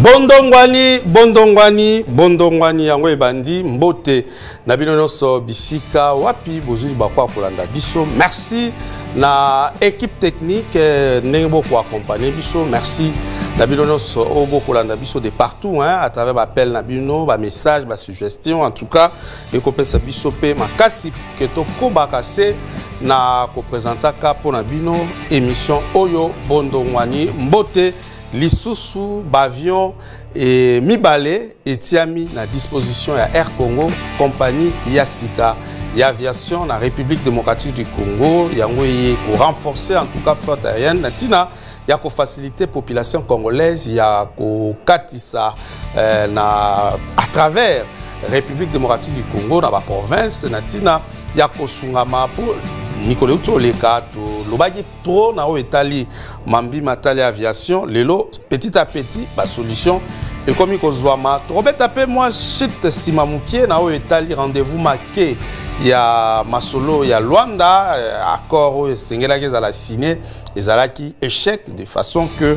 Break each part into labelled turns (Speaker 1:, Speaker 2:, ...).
Speaker 1: Bondongwani yango ebandi mbote na bino nyonso bisika wapi bozuli bakwa kolanda biso. Merci na équipe technique ndenge ko accompagner biso. Merci na bino nyonso obo kolanda biso de partout à travers appel na bino, ba message, ba suggestion. En tout cas, ekopesa biso pe makasi ke to kobaka se na ko présentaka pour na bino émission Oyo Bondongwani mbote lisusu bavion et mibale etiami na disposition ya Air Congo compagnie Yasika ya aviation na République démocratique du Congo yango ye ko renforcer en tout cas flotte aérienne natina ya ko faciliter population congolaise ya ko katisa na à travers République démocratique du Congo na ba province natina ya ko sungama pour Nicolas Toleka to lobaki trop na o etali mambi matali aviation lelo petit à petit ba solution et comme kozwama Robert tapé moi shit simamukie na o etali rendez-vous marqué ya masolo ya Luanda accord sengela ke za la signé ezalaki échec de façon que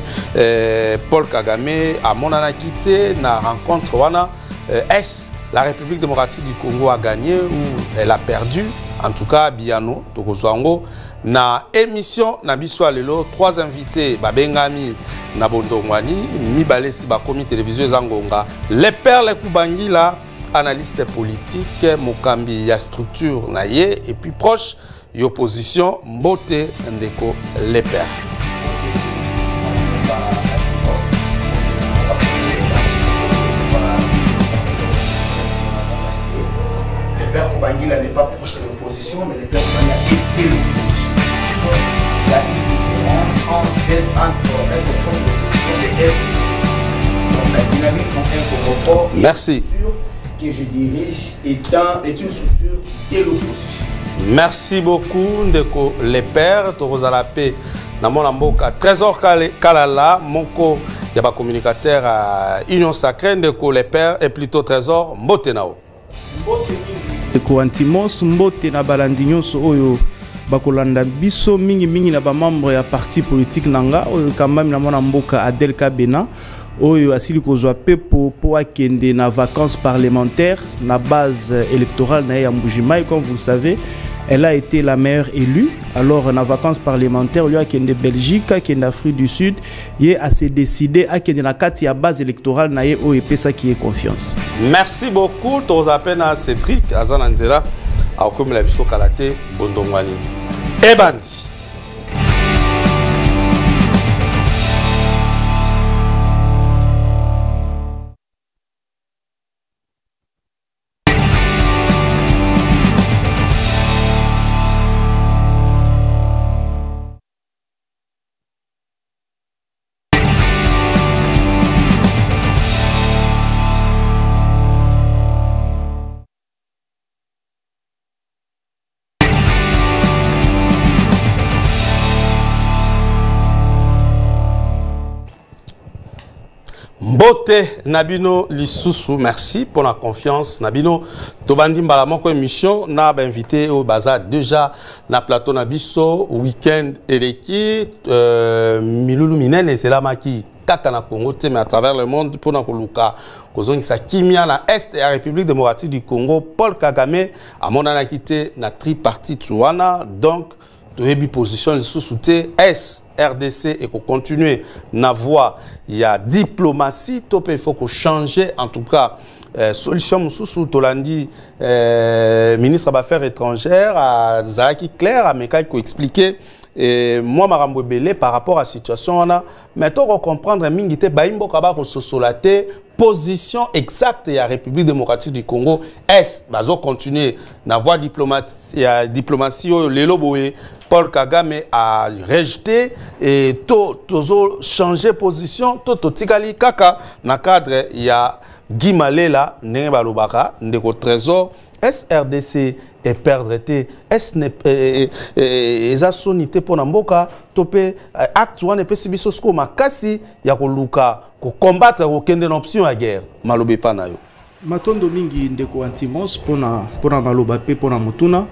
Speaker 1: Paul Kagame a monana quitté na rencontre wana est la République démocratique du Congo a gagné ou elle a perdu. En tout cas, Biano, Tokozwango, na émission, na biswa lelo, 3 invités, Babengami, na Bondongwani, Mibale Siba Komi Télévision Zangonga, les pères, les Kubangi, là, analyste politique, Mokambi, ya structure, naye, et puis proche, opposition, Mbote, Ndeko, les pères.
Speaker 2: Il n'est pas proche de l'opposition, mais les personnes ont été l'opposition. Il y a une différence entre l'opposition et l'opposition. Donc la dynamique en un confort.
Speaker 1: Merci.
Speaker 2: Que je dirige est une structure de l'opposition.
Speaker 1: Merci beaucoup, Ndeko les pères, Torozalapé, Namona Mboka, Trésor Kalala, Moko, Yaba communicateur à Union Sacrée, Ndeko les pères, et plutôt Trésor Mbotenao.
Speaker 3: Ko antimos mbote na balandi nyonso oyo bakolanda biso mingi na ba membre ya parti politique nanga oyo kamami na mwana mboka Adel Kabena oyo asili kozwa pepo po akende na vacances parlementaires na base électorale na ya Mbujimai. Comme vous le savez, elle a été la meilleure élue. Alors, en vacances parlementaires, il y a qui est de Belgique, qui est d'Afrique du Sud, il a s'est décidé à qui est dans la base électorale, na ye OEP ça qui est confiance.
Speaker 1: Merci beaucoup. Tous appels à Cédric, Azan Anzela, à comme la biso Kalate, Bondongwani. Et Bandi. Mbote Nabino Lisusu, merci pour la confiance. Nabino Tobandi Mbalamoko émission n'a invité au bazar déjà na plateau Nabiso week-end Eleki Milulu Minen et c'est là maki kaka na Congo mais à travers le monde pour na koluka kozongi sa kimia na est et la République démocratique du Congo Paul Kagame a monana quitté na tripartite wana donc de position Lisusu te est RDC et qu'on continue na voie il y a diplomatie top il faut qu'on change en tout cas solution sous Tolandi ministre des Affaires étrangères à Zaki Claire à Mekai ko expliquer et moi marambo belé par rapport à la situation on a mais to comprendre mingité baimbo kaba ko sosolaté position exacte de la République démocratique du Congo est bazo continuer na voie diplomatie lelo boye Paul Kagame a rejeté et tozo changé position to tikali kaka na cadre il y a Guy Malela ndenge balobaka ndeko trésor SRDC et perdre te eza sonité pour na mboka topé acte wana pe sibiso sko makasi ya koluka ko combattre ko kende na option ya guerre malobe pa na yo
Speaker 3: matondo mingi ndeko antimos pona maloba pe pona mutuna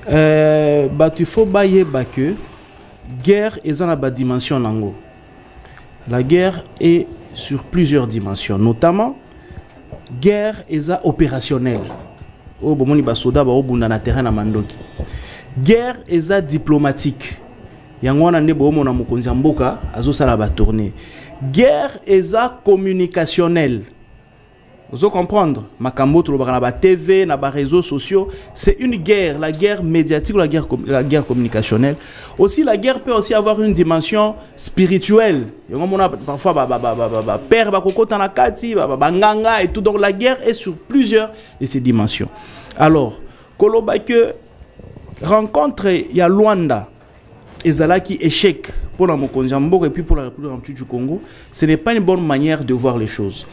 Speaker 3: il faut bayeba que guerre est dans la dimension nango. La guerre est sur plusieurs dimensions, notamment guerre eza opérationnelle. Oh bomoni ba soda ba obunda na terrain na mandoki. Guerre eza diplomatique. Yango wana nde bo mona mokonzi mboka azo sala ba tourner. Guerre eza communicationnelle. Vous comprendre? Makambo to na ba TV, na ba réseaux sociaux, c'est une guerre, la guerre médiatique ou la guerre communicationnelle. Aussi la guerre peut aussi avoir une dimension spirituelle. Parfois père ba kokota na kati, ba nganga et tout, donc la guerre est sur plusieurs de ces dimensions. Alors, koloba que rencontre ya Luanda ezalaki échec pour la mokonzi mboka et puis pour la République du Congo, ce n'est pas une bonne manière de voir les choses.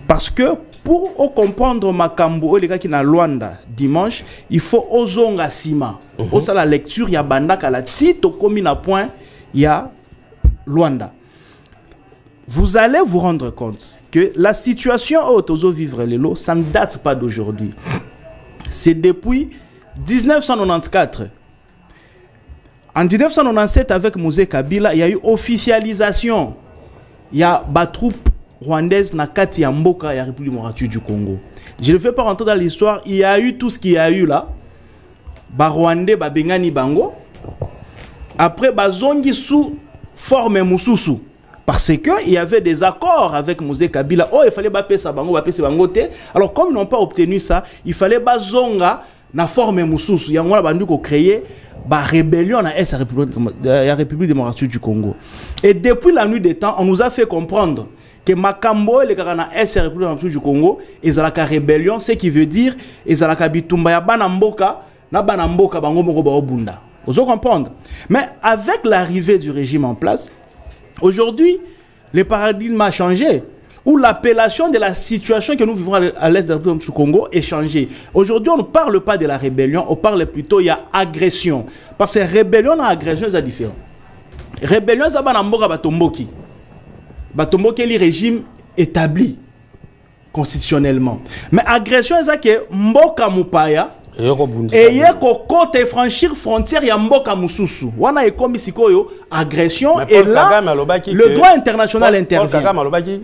Speaker 3: Parce que pour comprendre Makambo, les gars qui na Luanda dimanche, il faut ozonga sima. Osa la lecture, il y a bandaka la tito comme na point, il y a Luanda. Vous allez vous rendre compte que la situation au Tozo vivre les lots, ça ne date pas d'aujourd'hui. C'est depuis 1994. En 1997, avec Mosé Kabila, il y a eu officialisation. Il y a des troupes rwandaises na kati ya mboka ya République démocratique du Congo. Je ne vais pas rentrer dans l'histoire. Il y a eu tout ce qu'il y a eu là. Ba Rwandais, ba Bengani Bango. Après, ba zongi sous forme Moussousou. Parce qu'il y avait des accords avec Mosé Kabila. Oh, il fallait baper sa bango, baper sa bango. Alors, comme ils n'ont pas obtenu ça, il fallait ba zonga na forme Moussousou. Il y a un bandu qui a créé la rébellion à la République démocratique du Congo. Et depuis la nuit des temps, on nous a fait comprendre que Makambo et les Garana S République démocratique du Congo, ils ont la rébellion, ce qui veut dire ils ont la bitumba ya banamboka na banamboka bango moko ba obunda. Vous comprenez? Mais avec l'arrivée du régime en place, aujourd'hui, le paradigme a changé. Où l'appellation de la situation que nous vivons à l'est de la République du Congo est changée. Aujourd'hui, on ne parle pas de la rébellion, on parle plutôt il y a agression. Parce que rébellion et agression, c'est différent. Rébellion, c'est banamboka batomboki. Batomboki est le régime établi constitutionnellement. Mais agression, c'est que mboka mupaya et yeko kote franchir frontière ya mboka mususu. Wana ekomi sikoyo agression et là le droit international intervient.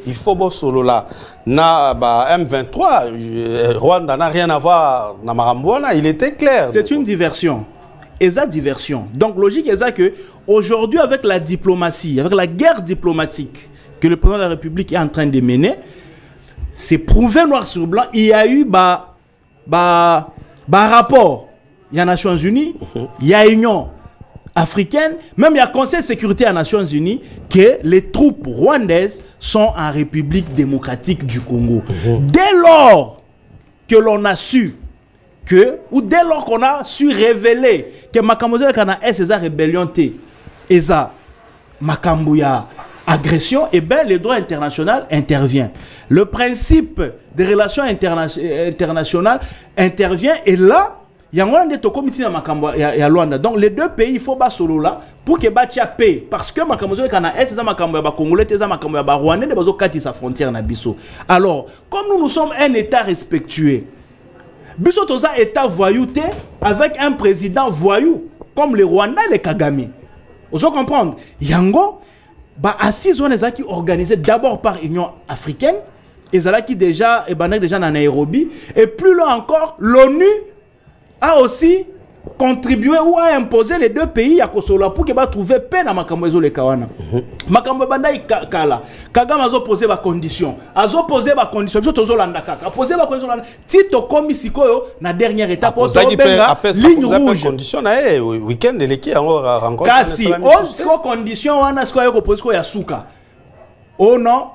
Speaker 1: Il faut bo solo là na ba M23 Rwanda n'a rien à voir na Marambona, il était clair.
Speaker 3: C'est une diversion. Et ça diversion. Donc logique est ça que aujourd'hui avec la diplomatie, avec la guerre diplomatique que le président de la République est en train de mener, c'est prouvé noir sur blanc, il y a eu rapport, il y a Nations Unies, il y a Union africaine, même il y a Conseil de sécurité à Nations Unies, que les troupes rwandaises sont en République démocratique du Congo. Dès lors que l'on a su que, ou dès lors qu'on a su révéler que Makambozo Kana est sa rébellion, et ça, Makambouya agression, et bien le droit international intervient. Le principe des relations internationales intervient et là, il y a un comité à Luanda. Donc les deux pays, il faut bas solo là pour que batia paix. Parce que Makambozo Kana est ça Makambo ya Congolais, ça Makambo ya Rwandais, ne bazo kati sa frontière na biso. Alors, comme nous sommes un État respectueux, biso toza État voyouté avec un président voyou comme le Rwanda et le Kagame. Vous comprenez? Yango assis qui organisé d'abord par l'Union africaine et qui déjà en Nairobi et plus loin encore l'ONU a aussi contribué ou a imposé les deux pays à Kosola pour qu'ils trouver paix dans Makambo le Kawana. Makambo bandai kala Kagame a posé des conditions, a posé des conditions, a posé des conditions. Tito komi sikoyo na dernière étape pour ligne rouge.
Speaker 1: Condition na week-end de l'équipe en rencontre.
Speaker 3: Kasi on condition wana sikoyo ko posé ko ya suka. Oh non,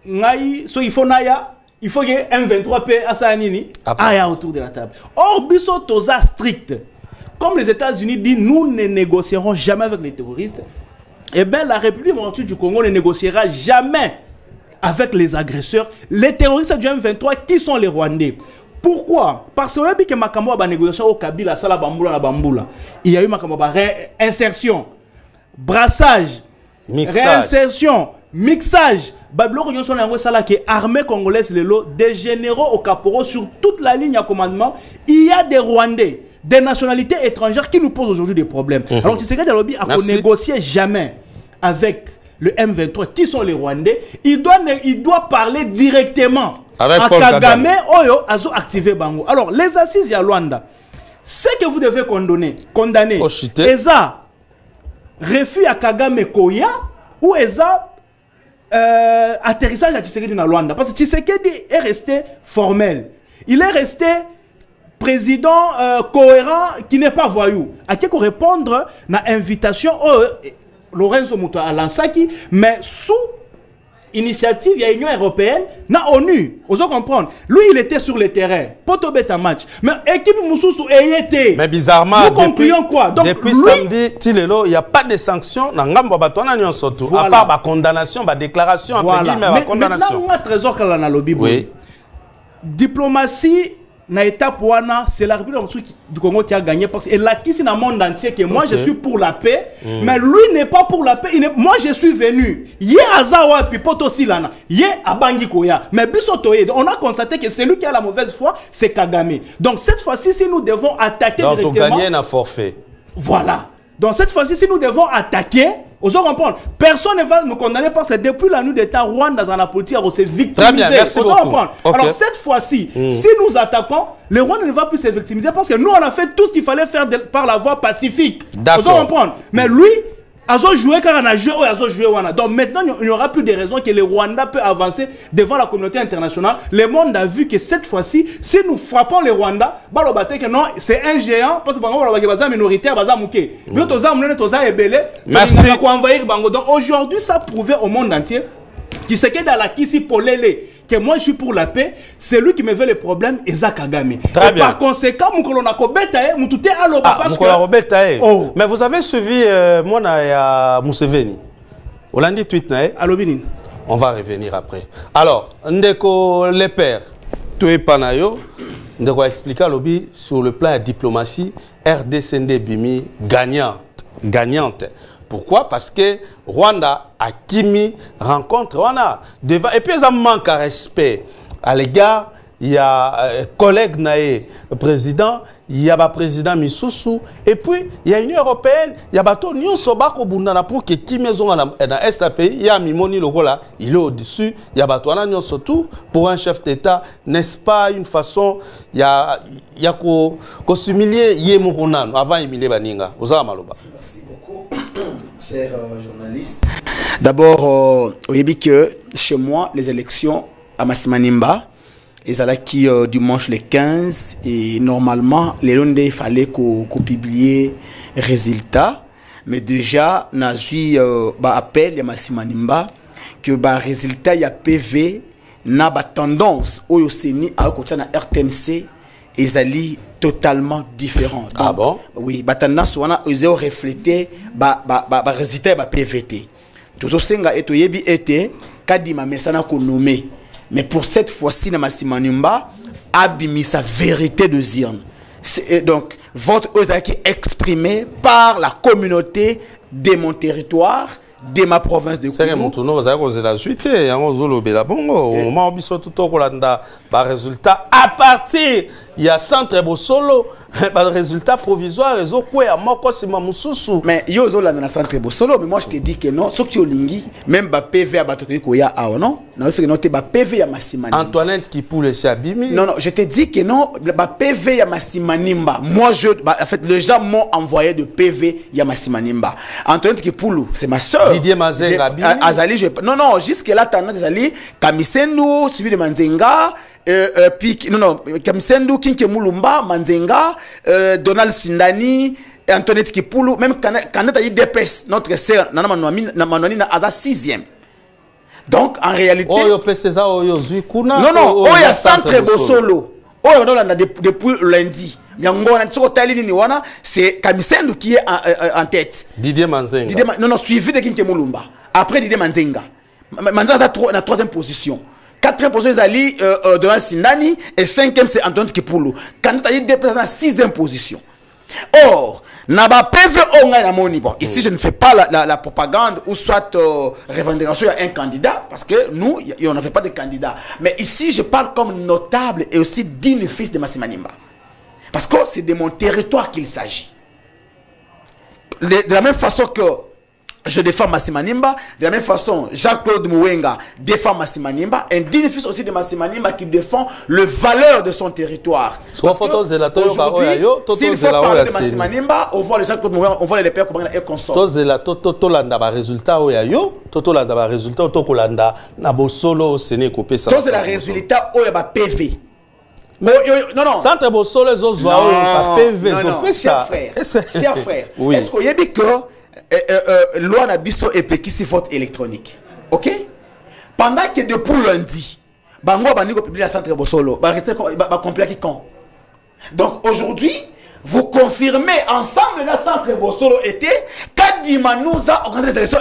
Speaker 3: ngai so il faut naya. Il faut que M23P à Saanini aille autour de la table. Or, biso toza strict. Comme les États-Unis disent, nous ne négocierons jamais avec les terroristes. Eh bien, la République démocratique du Congo ne négociera jamais avec les agresseurs. Les terroristes du M23, qui sont les Rwandais? Pourquoi? Parce que Makambo a négociation au Kabila, Sala Bamboula, la Bamboula. Il y a eu Makambo réinsertion, brassage, réinsertion, mixage. Bablo qui est armée congolaise, des généraux au caporaux sur toute la ligne à commandement. Il y a des Rwandais, des nationalités étrangères qui nous posent aujourd'hui des problèmes. Alors, tu sais que Dalobi a négocié jamais avec le M23, qui sont les Rwandais, il doit parler directement
Speaker 1: avec
Speaker 3: à
Speaker 1: Paul
Speaker 3: Kagame, Oyo, Azo activer Bango. Alors, les assises à Luanda, ce que vous devez condamner, Eza, refus à Kagame Koya, ou Eza, atterrissage à Tshisekedi dans Luanda. Parce que Tshisekedi est resté formel. Il est resté président cohérent qui n'est pas voyou. À qui répondre à l'invitation Lorenzo Muto à Lansaki, mais sous initiative, il y a l'Union européenne, na ONU. Vous comprenez? Lui, il était sur le terrain. Poto beta match. Mais équipe Moussoussou était.
Speaker 1: Mais bizarrement,
Speaker 3: nous concluons quoi? Donc,
Speaker 1: depuis
Speaker 3: lui,
Speaker 1: samedi, il n'y a pas de sanctions. À part la condamnation, la déclaration, entre guillemets, la condamnation.
Speaker 3: Maintenant, on a trésor quand on a lobby.
Speaker 1: Oui.
Speaker 3: Diplomatie. Na étape wana, c'est la République du Congo qui a gagné parce qu'il a quitté dans le monde entier que moi je suis pour la paix, mais lui n'est pas pour la paix. Moi je suis venu. Yé Azawa Pipoto Silana, yé Abangi Koya, mais Bissotoye. On a constaté que celui qui a la mauvaise foi, c'est Kagame. Donc cette fois-ci, si nous devons attaquer directement,
Speaker 1: gagner un forfait.
Speaker 3: Voilà. Donc cette fois-ci, si nous devons attaquer, vous comprenez, personne ne va nous condamner parce que depuis la nuit d'État, Rwanda dans la politique a s'est victimisé.
Speaker 1: Très bien, merci beaucoup.
Speaker 3: Okay. Alors cette fois-ci, si nous attaquons, le Rwanda ne va plus se victimiser parce que nous on a fait tout ce qu'il fallait faire par la voie pacifique. Vous comprenez. Mais lui, Azo joué quand on a joué, Azo joué wana. Donc maintenant, il n'y aura plus de raisons que le Rwanda peut avancer devant la communauté internationale. Le monde a vu que cette fois-ci, si nous frappons le Rwanda, que non, c'est un géant parce que c'est minoritaire,
Speaker 1: merci.
Speaker 3: Donc aujourd'hui, ça prouvait au monde entier qui sait que dans la Kisi Polele, que moi je suis pour la paix, c'est lui qui me veut les problèmes, Eza Kagame. Par conséquent,
Speaker 1: mais vous avez suivi moi Museveni. Olandi tweet on va revenir après. Alors, Ndeko le père, tu es panayo, Ndeko expliquer lobby sur le plan de diplomatie, RDCND Bimi gagnante. Pourquoi? Parce que Rwanda a Kimi rencontre Rwanda devant et puis ça manque de respect à l'égard. Il y a collègue naé président, il y a président Missoussou et puis il y a l'Union européenne, il y a bateau Nyon Sobako Bundana pour que Kimi maison dans est pays, il y a Mimoni le là, il est au-dessus, il y a bateau Nyon surtout pour un chef d'État, n'est-ce pas une façon il y a ko s'humilier Yemukunan avant humilier Baninga.
Speaker 2: Merci beaucoup. Chers journalistes. D'abord, vous avez dit que chez moi, les élections à Massimanimba, ils allaient qui dimanche le 15, et normalement, les lundis, il fallait qu'on publie les résultats. Mais déjà, on a eu appel à Massimanimba que les résultats, il y a PV, il y a tendance au CENI à côté de RTNC, ils allaient totalement différents.
Speaker 1: Ah bon?
Speaker 2: Oui, tendance on a reflété résultat de PVT. Tout ça et to yebi été kadima mesana ko nommé. Mais pour cette fois-ci na Massimanimba abimi sa vérité de Zion. Donc votre qui exprimé par la communauté de mon territoire, de ma province de Koulou.
Speaker 1: Résultat à partir il y a centre Bosolo résultat provisoire
Speaker 2: mais yo zola na centre Bosolo mais moi je te dis que non ce qui olingi même ba PV à bato ko ya a non na ce que non te ba PV ya Massimanimba
Speaker 1: Antoinette qui poule c'est abimi
Speaker 2: non je te dis que non ba PV ya Massimanimba moi en fait les gens m'ont envoyé de PV ya Massimanimba Antoinette qui poule c'est ma soeur
Speaker 1: Didier Mazenga
Speaker 2: Azali non jusque là tendance Azali Kamisendu suivi de Manzenga puis non Kamisendu Kinke Mulumba Manzenga Donald Sindani Antoinette Kipulu même quand il dépêche notre sœur Nana Manouani na Aza 6e. Donc en réalité
Speaker 1: non
Speaker 2: il y a centre Bosolo depuis lundi c'est Kamisendu qui est en tête.
Speaker 1: Didier Manzenga
Speaker 2: non suivi de Kinke Mulumba après Didier Manzenga Manzenga na 3e position. 4e position, c'est Donald Sindani et 5e, c'est Antoine Kipulu. Quand il est déplacé dans la 6e position. Or, ici, je ne fais pas la propagande ou soit revendication à un candidat, parce que nous, on ne fait pas de candidat. Mais ici, je parle comme notable et aussi digne fils de Massimanimba. Parce que c'est de mon territoire qu'il s'agit. De la même façon que je défends Massimanimba. De la même façon, Jacques-Claude Mouenga défend Massimanimba. Un digne fils aussi de Massimanimba qui défend le valeur de son territoire. Aujourd'hui, s'il faut parler de Massimanimba, on voit les Jacques-Claude Mouenga, on voit les pères comment ils consomment.
Speaker 1: Résultat, résultat,
Speaker 2: c'est la résultat où il y a PV. Non, non.
Speaker 1: Centre Bossolo, les autres PV.
Speaker 2: Non, cher frère. Oui. Est-ce qu'il y a dit que loi Nabiso et Pekisi vote électronique? Ok? Pendant que depuis lundi, Bango Baniko publie la Centre Bossolo, va rester complet qui quand? Donc aujourd'hui, vous confirmez ensemble la Centre Bossolo était Kadima nous a organisé des élections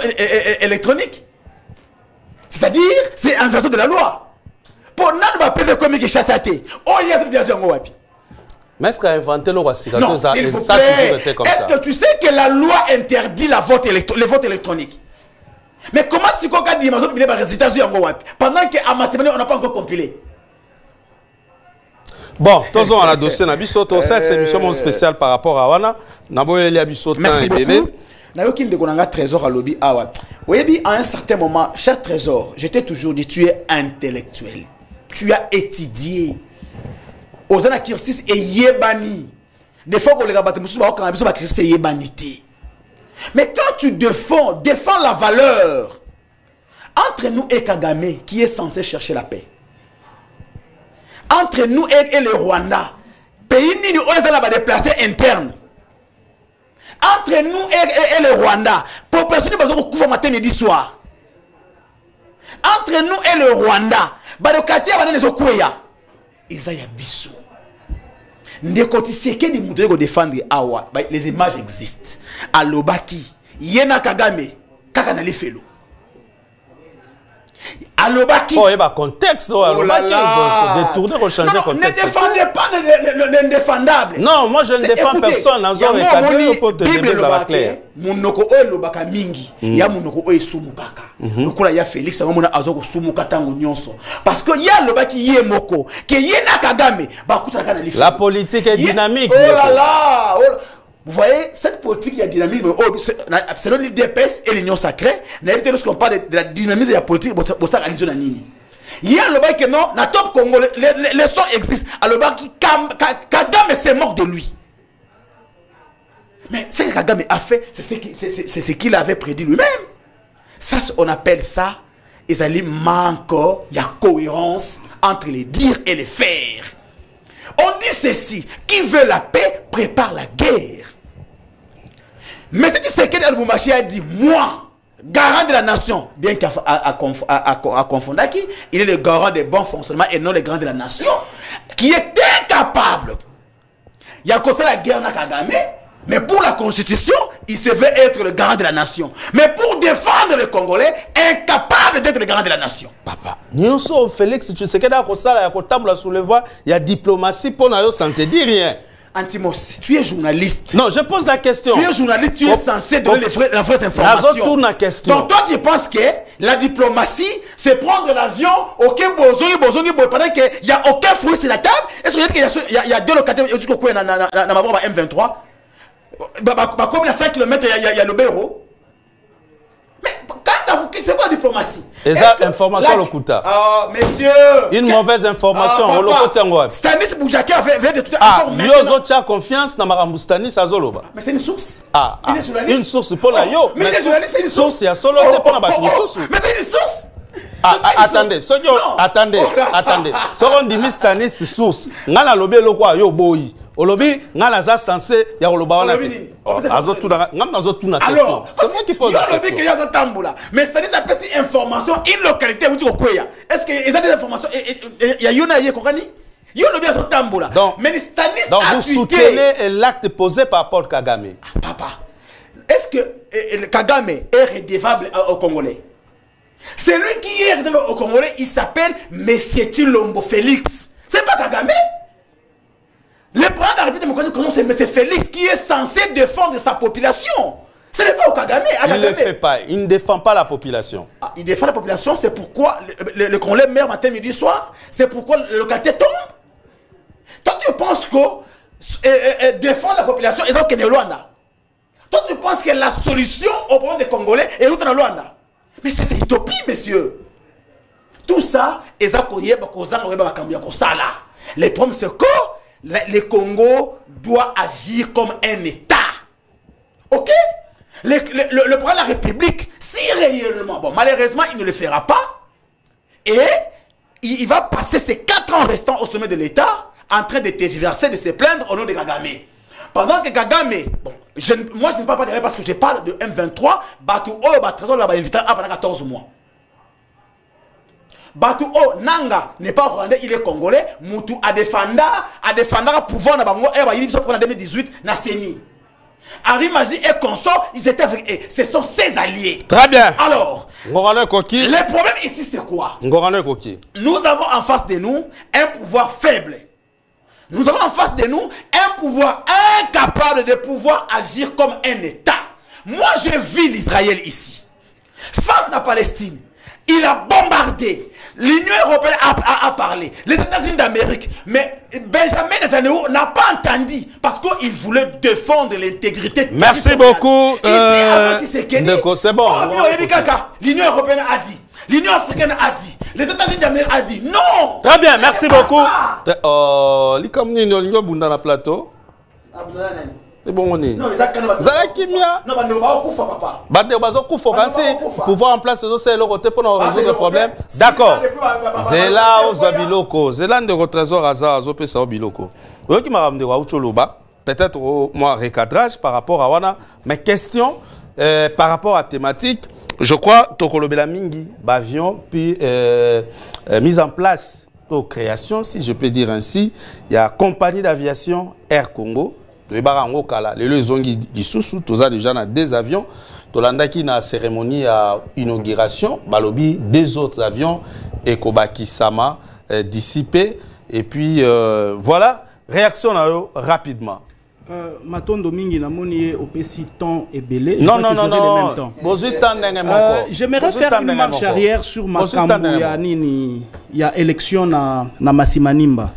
Speaker 2: électroniques. C'est-à-dire, c'est en version de la loi. Pour nous, on va PV comme il chasse à thé. Oh, il y a des obligations.
Speaker 1: Mais est-ce qu'il a inventé le roi?
Speaker 2: Non, s'il vous plaît. Est-ce que tu sais que la loi interdit le vote électronique? Mais comment si on a dit que les résultats sont pendant qu'à Massémani, on n'a pas encore compilé?
Speaker 1: Bon, tous on a la dossier Nabiso, cette émission spéciale par rapport à Wana.
Speaker 2: Merci beaucoup. Nayoki Ndekonanga Trésor à lobby awa. Oui, à un certain moment, cher Trésor, je t'ai toujours dit, tu es intellectuel. Tu as étudié. Ozana Kirsis et Yebani. Des fois, on les rabatte, c'est Yebanité. Mais quand tu défends la valeur entre nous et Kagame, qui est censé chercher la paix, entre nous et le Rwanda, pays ni nous ont déplacé interne. Entre nous et le Rwanda, population de Bazoko couvre matin midi soir. Entre nous et le Rwanda, Badokate a les Okuya. Isaiah Bissou. Ndekoti seke ni moudre défendre awa. Les images existent. Alobaki, Yena Kagame, Kaka na lefelo. Alobaki.
Speaker 1: Oh, il y a un contexte. Alobaki, détourner, rechanger le contexte.
Speaker 2: Ne défendez pas l'indéfendable.
Speaker 1: Non, moi je ne défends personne.
Speaker 2: Bible Lobaka, Munoko Oe Lobaka Mingi, ya Munoko Oe Sumukaka. Lokola ya Félix, Amona Azoko Sumukata Nyonso. Parce que ya Lobaki Ye Moko, que Yena Kagame, Bakutaka na lefelo.
Speaker 1: La politique est dynamique.
Speaker 2: Oh là là! Vous voyez, cette politique, il y a dynamisme. Selon l'IDPS et l'Union sacrée, lorsqu'on parle de la dynamisme de la politique, il y a le bail que non, la top Congo, les sons existent. Alors, Kagame se moque de lui. Mais ce que Kagame a fait, c'est ce qu'il avait prédit lui-même. Ça, on appelle ça, il y a cohérence entre les dires et les faire. On dit ceci, qui veut la paix prépare la guerre. Mais c'est ce que Al-Boumachi a dit, moi, garant de la nation, bien qu'à confondre qui, il est le garant des bons fonctionnements et non le garant de la nation, qui est incapable. Il y a causé la guerre à Kagame, mais pour la constitution, il se veut être le garant de la nation. Mais pour défendre les Congolais, incapable d'être le garant de la nation.
Speaker 1: Papa, Nyonso Félix, tu sais que dans la table sous le voie, il y a diplomatie pour nous, ça ne te dit rien.
Speaker 2: Antimos, tu es journaliste.
Speaker 1: Non, je pose la question.
Speaker 2: Tu es journaliste, tu es censé donner la vraie information.
Speaker 1: Tourne la question.
Speaker 2: Donc toi, tu penses que la diplomatie, c'est prendre l'avion, ok, pendant qu'il n'y a aucun fruit sur la table. Est-ce qu'il y a deux locataires dans ma M23? Comme il y a 5 km, il y a le bureau. Mais c'est quoi la diplomatie?
Speaker 1: Et ça, information le Kouta.
Speaker 2: Ah, messieurs.
Speaker 1: Une mauvaise information.
Speaker 2: Stanis Boudjaka avait des trucs.
Speaker 1: Ah, Yozo, tu as confiance dans Maramou Stanis à Zoloba.
Speaker 2: Mais c'est une source.
Speaker 1: Ah, une source pour la yo.
Speaker 2: Mais les journalistes, c'est une source.
Speaker 1: Il y a solo pour la source.
Speaker 2: Mais c'est une source.
Speaker 1: Attendez, attendez. Soron dit Stanis source. Ngala lobé lo quoi yo boy. Olobi ngala za censé ya oloba wana. Alors,
Speaker 2: c'est moi qui pose la question. Mais Stanis a passé information une localité où tu es. Est-ce qu'il y a des informations? Il y a Yona Yekokani. Yona bien son tamboula. Mais Stanis a
Speaker 1: vous soutenez l'acte posé par Paul Kagame.
Speaker 2: Papa, est-ce que Kagame est redevable aux Congolais? Celui qui est redevable aux Congolais, il s'appelle Monsieur Tshilombo Félix. C'est pas Kagame. Le président de la République démocratique, c'est M. Félix qui est censé défendre sa population. Ce n'est pas au Kagame.
Speaker 1: Il ne le fait pas. Il ne défend pas la population.
Speaker 2: Ah, il défend la population, c'est pourquoi le Congolais meurt matin, midi, soir. C'est pourquoi le locataire tombe. Toi, tu penses que défendre la population, ils ont qu'un Luanda. Toi, tu penses que la solution au problème des Congolais est où dans Luanda? Mais ça, c'est utopie, messieurs. Tout ça, le problème, c'est que le Congo doit agir comme un État. Ok? Le problème de la République, si réellement, bon, malheureusement, il ne le fera pas, et il va passer ces 4 ans restants au sommet de l'État en train de tergiverser, de se plaindre au nom de Kagame. Pendant que Kagame, bon, moi je ne parle pas derrière parce que je parle de M23, Batu O, Batrésor l'a invité pendant 14 mois. Batu O, Nanga n'est pas rwandais, il est congolais. Moutou a défendu pouvoir na bango, et il en 2018 na CENI. Henri Mazi et consort, ils étaient avec, ce sont ses alliés.
Speaker 1: Très bien.
Speaker 2: Alors,
Speaker 1: le
Speaker 2: problème ici c'est quoi? Nous avons en face de nous un pouvoir faible. Nous avons en face de nous un pouvoir incapable de pouvoir agir comme un État. Moi, je vis l'Israël ici. Face à la Palestine, il a bombardé. L'Union européenne a parlé. Les États-Unis d'Amérique. Mais Benjamin Netanyahu n'a pas entendu parce qu'il voulait défendre l'intégrité.
Speaker 1: Merci beaucoup.
Speaker 2: C'est bon. L'Union européenne a dit. L'Union africaine a dit. Les États-Unis d'Amérique a dit. Non.
Speaker 1: Très bien, merci beaucoup. Dans plateau. C'est bon, on est. Non, pouvoir en place, c'est le côté pour résoudre le problème. D'accord. C'est là où Zabiloko. C'est là de trésor hasard, Zopesa Biloko. Vous qui m'a ramené à Ucholoba. Peut-être moi recadrage par rapport à Wana. Mais question par rapport à thématique. Je crois Tokolobela Mingi, Bavion, puis mise en place de création, si je peux dire ainsi. Il y a compagnie d'aviation Air Congo. Les zongi dissous, tous déjà dans des avions. Tolanda qui na cérémonie à inauguration, balobi des autres avions et Kobaki Sama dissipés. Et puis voilà, réaction rapidement.
Speaker 3: Matondo mingi na moni au petit temps et belé.
Speaker 1: Non.
Speaker 3: J'aimerais faire une marche arrière sur Makambu ya nini ya élection na Masimanimba.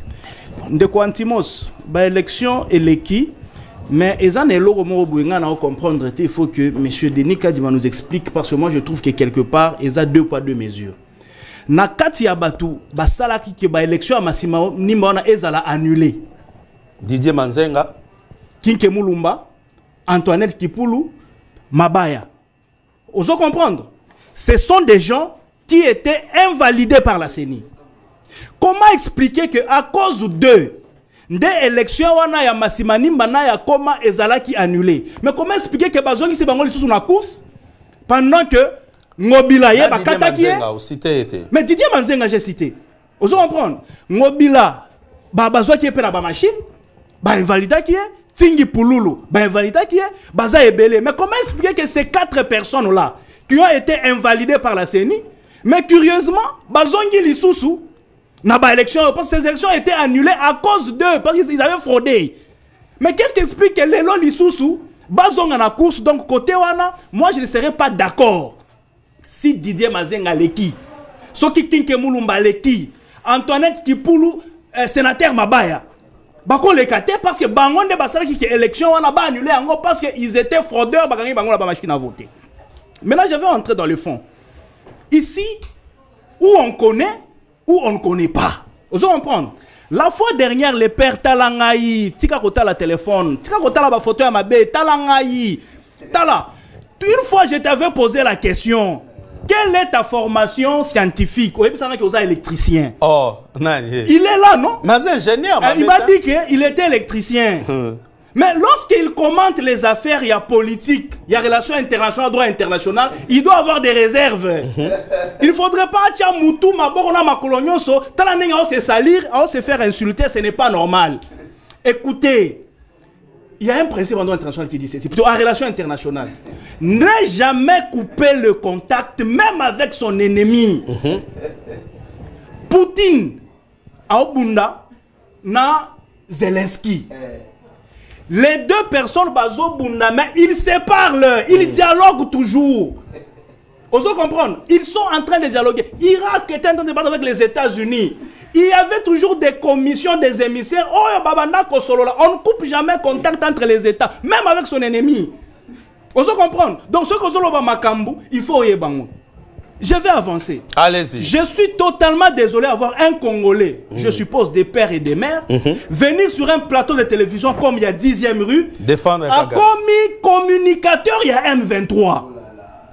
Speaker 3: Ndeko Antimos, ba élection eleki. Mais ils ont comprendre. Il faut que M. Denis Kadima nous explique parce que moi je trouve que quelque part ils ont 2 poids 2 mesures. Na kati ya batu basala ki ba élection à Massima Nimba na ezala annulé.
Speaker 1: Didier Manzenga,
Speaker 3: Kinke Mulumba, Antoinette Kipulu, Mabaya. Osons comprendre. Ce sont des gens qui étaient invalidés par la CENI. Comment expliquer que à cause d'eux des élections wana ya Masimanimba na ya koma ezala qui annulé? Mais comment expliquer que bazongi se bangoli sous la course pendant que Ngobila ye bakata qui est? Mais Didier Manzenga j'ai cité. Vous comprendre? Ngobila bazwa qui est na ba machine, ba invalida qui est, Tingi Pululu, ba invalida qui est, baza ebele. Mais comment expliquer que ces 4 personnes là qui ont été invalidées par la CENI, mais curieusement bazongi lisusu na ba élection, parce que ces élections étaient annulées à cause d'eux, parce qu'ils avaient fraudé. Mais qu'est-ce qui explique que les lois Lissoussou, bazonga na course, donc côté wana, moi je ne serais pas d'accord. Si Didier Mazenga leki, Soki Kinke Mulumba leki, Antoinette Kipulu, sénateur Mabaya, bako lekate parce que bangonde basala qui élection wana ba annulé ango parce qu'ils étaient fraudeurs, bagangi bango la ba machine à voter. Maintenant je vais entrer dans le fond. Ici, où on connaît, où on ne connaît pas. Vous allez comprendre. La fois dernière, les pères Talangaï, Tika Kota la téléphone, Tika Kota la photo à ma baie, Talangaï, Tala. Une fois, je t'avais posé la question. Quelle est ta formation scientifique? Oui, ça veut dire que vous êtes électricien.
Speaker 1: Oh, non.
Speaker 3: Il est là, non?
Speaker 1: Mais c'est ingénieur.
Speaker 3: Il m'a dit qu'il était électricien. Mais lorsqu'il commente les affaires, il y a politique, il y a relations internationales, droit international, il doit avoir des réserves. Il ne faudrait pas que Moutou, Maborona, Makolonioso, Talanenga, se salir, se faire insulter, ce n'est pas normal. Écoutez, il y a un principe en droit international qui dit c'est plutôt en relation internationale. Ne jamais couper le contact, même avec son ennemi. Poutine, Aobunda, na Zelensky. Les 2 personnes, Bazo Bunda, mais ils se parlent, ils dialoguent toujours. Vous comprendre? Ils sont en train de dialoguer. Irak était en train de parler avec les États-Unis. Il y avait toujours des commissions, des émissaires. Oh, Babanda Kosolola. On ne coupe jamais contact entre les États, même avec son ennemi. Vous comprenez? Donc, ce que vous avez Makambu, il faut y bango. Je vais avancer.
Speaker 1: Allez-y.
Speaker 3: Je suis totalement désolé d'avoir un Congolais, je suppose des pères et des mères, venir sur un plateau de télévision comme il y a 10e rue,
Speaker 1: défendre
Speaker 3: a commis communicateur, il y a M23.